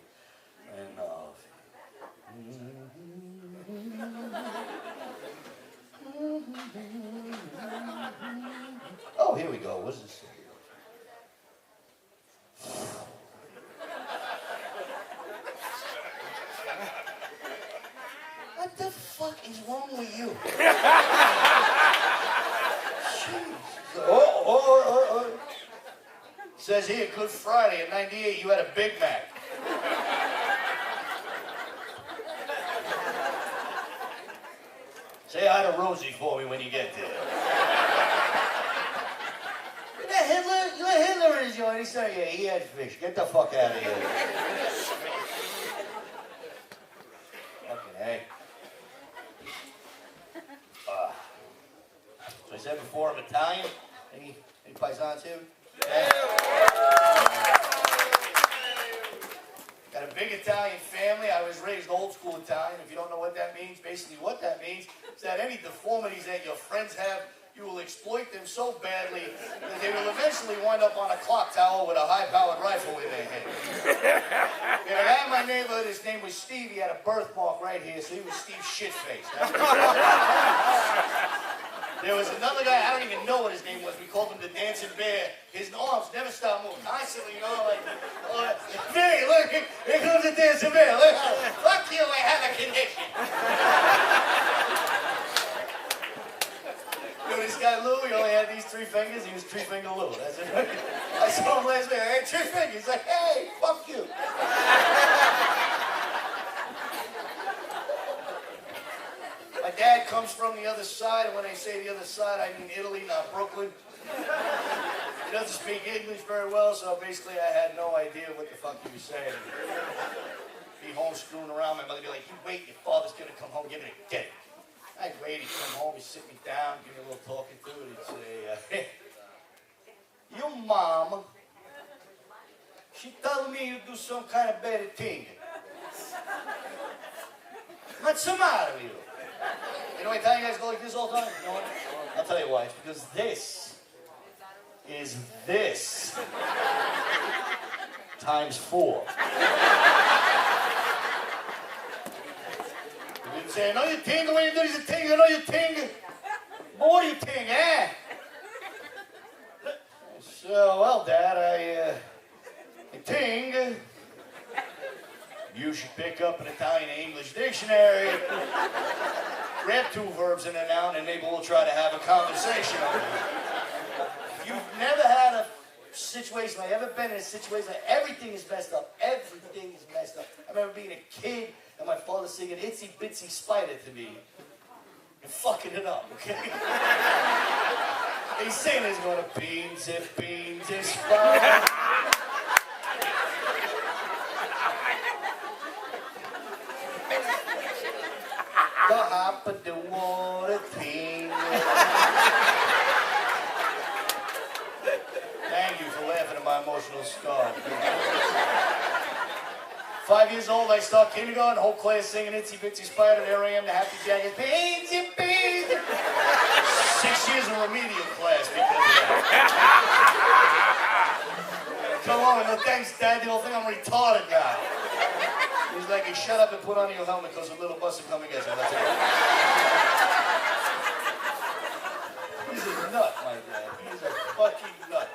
Oh, here we go. What's this? What the fuck is wrong with you? Oh. Says here, Good Friday in '98, you had a Big Mac. Say hi to Rosie for me when you get there. Where the Hitler? You let Hitler in his joint? He said, yeah, he had fish. Get the fuck out of here. Fucking hey. So I said before, I'm Italian. Any paisans here? Yeah. Got a big Italian family. I was raised old school Italian. If you don't know what that means, basically what that means is that any deformities that your friends have, you will exploit them so badly that they will eventually wind up on a clock tower with a high-powered rifle in their hand. Yeah, a guy in my neighborhood, his name was Steve. He had a birthmark right here, so he was Steve Shitface. There was another guy, I don't even know what his name was. We called him the Dancing Bear. His arms never stopped moving. Constantly, you know, like, hey, look, here comes the Dancing Bear. Look, fuck you, I have a condition. You know, this guy Lou, he only had these 3 fingers. He was 3-finger Lou. That's it. I saw him last week. I had 3 fingers. He's like, hey, fuck you. My dad comes from the other side, and when I say the other side, I mean Italy, not Brooklyn. He doesn't speak English very well, so basically I had no idea what the fuck he was saying. Be home screwing around, my mother would be like, you wait, your father's gonna come home, give me a dick. I'd wait, he'd come home, he'd sit me down, give me a little talking to, and he'd say, your mom, she told me you do some kind of better thing. What's the matter with you? You know why Italian guys go like this all the time? You know what? I'll tell you why. It's because this is this times 4. You would say, I know you tingle when you do this thing, I know you tingle. But what do you think, eh? So, well, Dad, I think you should pick up an Italian English dictionary, grab 2 verbs and a noun, and maybe we'll try to have a conversation on it. You've never had a situation, I've ever been in a situation like everything is messed up. Everything is messed up. I remember being a kid and my father singing Itsy Bitsy Spider to me and fucking it up, okay? He's saying he's going to beans and spider. The hop of the water thing. Thank you for laughing at my emotional scar. 5 years old, I start kindergarten, whole class singing Itsy Bitsy Spider, there I am, the Happy Jacket, beans and beans. 6 years of remedial class because of that. Come on, no thanks, Dad, the whole thing, I'm retarded now. He's like, hey, shut up and put on your helmet because a little bus is coming against you. That's it. He's a nut, my dad. He's a fucking nut.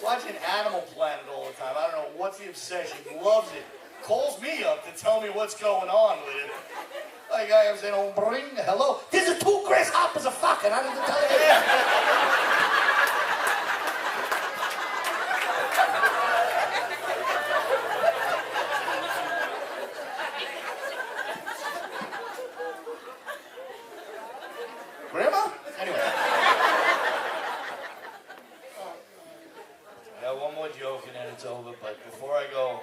Watching Animal Planet all the time. I don't know what's the obsession. He loves it. Calls me up to tell me what's going on with it. Like I was saying, oh, bring hello. There's a 2 grasshoppers a fucking. I didn't tell you that. Grandma? Anyway. I got one more joke and then it's over, but before I go,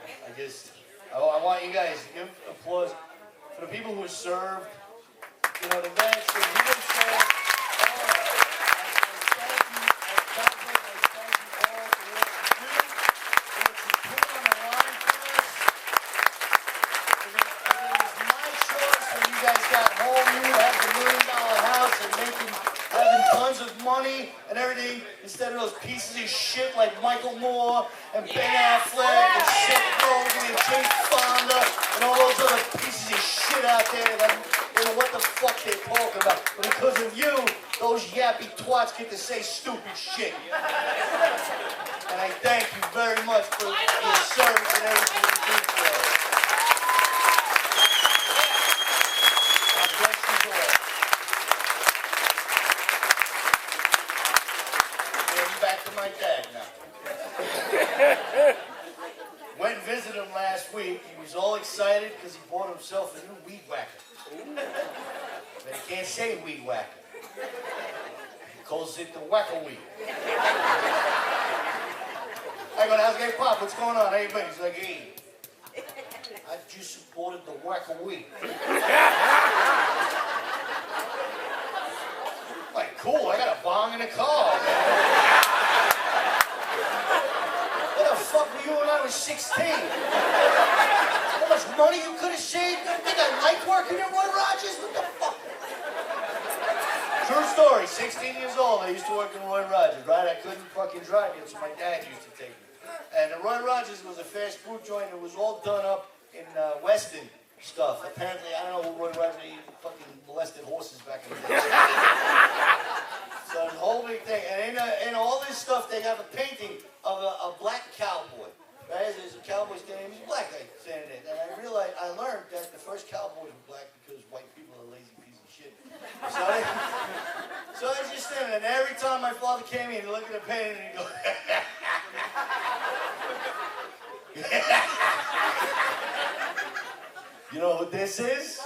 I want you guys to give applause for the people who served, you know, the vets, the people who served. And everything, instead of those pieces of shit like Michael Moore and Ben Affleck and Seth Rogen and Jake Fonda and all those other pieces of shit out there that don't know what the fuck they're talking about. But because of you, those yappy twats get to say stupid shit. And I thank you very much for your service and everything you do for us. God bless you all. Back to my dad now. Went and visited him last week. He was all excited because he bought himself a new weed whacker. But he can't say weed whacker. He calls it the Wackawee. I go, how's it, Pop? What's going on? How you been? He's like, hey, I just supported the Wackawee. Like, cool, I got a bong in the car, man. What the fuck were you when I was 16? How much money you could have saved? You think I liked working at Roy Rogers? What the fuck? True story, 16 years old, I used to work in Roy Rogers, right? I couldn't fucking drive yet, so my dad used to take me. And Roy Rogers was a fast food joint. It was all done up in Weston stuff. Apparently, I don't know who Roy Rogers, he fucking molested horses back in the day. So the whole big thing. And in all this stuff, they have a painting of a black cowboy. Right? There's a cowboy standing, he's a black guy standing there. And I learned that the first cowboys were black because white people are lazy pieces of shit. So I was just standing there, and every time my father came in, he'd look at the painting and he'd go, you know what this is?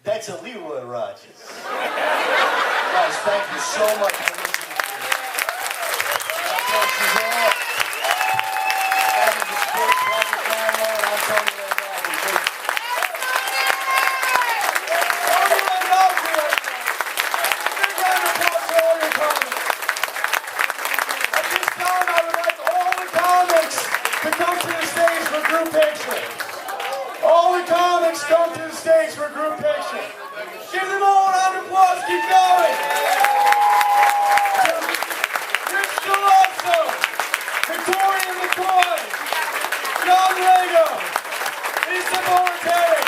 That's a Leroy Rogers. Guys, thank you so much for listening to me. God bless you all. That is the Sports Project 911. I'm Tony Landolfi. Tony Landolfi. Big round of applause for all your comments. At this time, I would like all the comics to come to the stage for group picture. All the comics come to the stage for group picture. Give them all a round of applause. Keep going. Rich Galazzo, Victoria McCoy, John Lego, Lisa Moritari,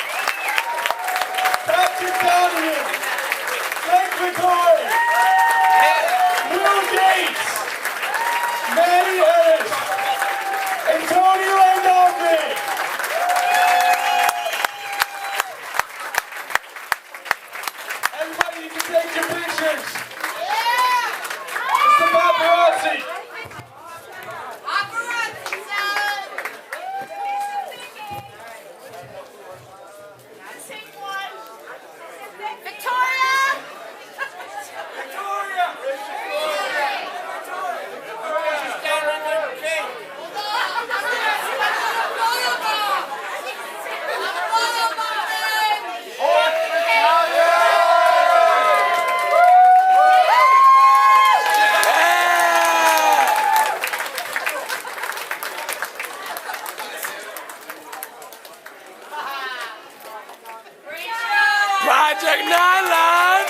Patrick Donovan, Frank McCoy, Will Gates, Manny Ellis, and Tony Landolfi. Everybody, you can take your pictures. It's the paparazzi. Paparazzi, son! Take one. Victoria! Victoria! Project Nylon!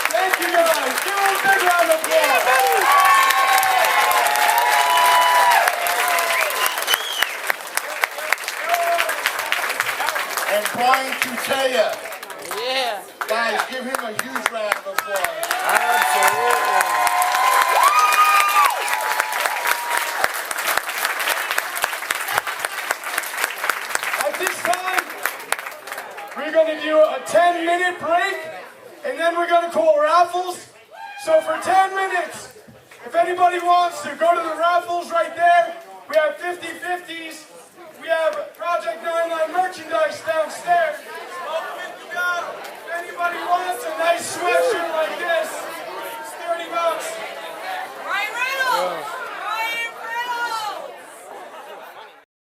Thank you guys. Give them a big round of applause. And Brian Cutea. Yeah. Guys, give him a huge round of applause. Absolutely. At this time, we're going to do a 10-minute break, and then we're going to call raffles. So for 10 minutes, if anybody wants to go to the raffles right there, we have 50/50s. We have Project 9 merchandise downstairs.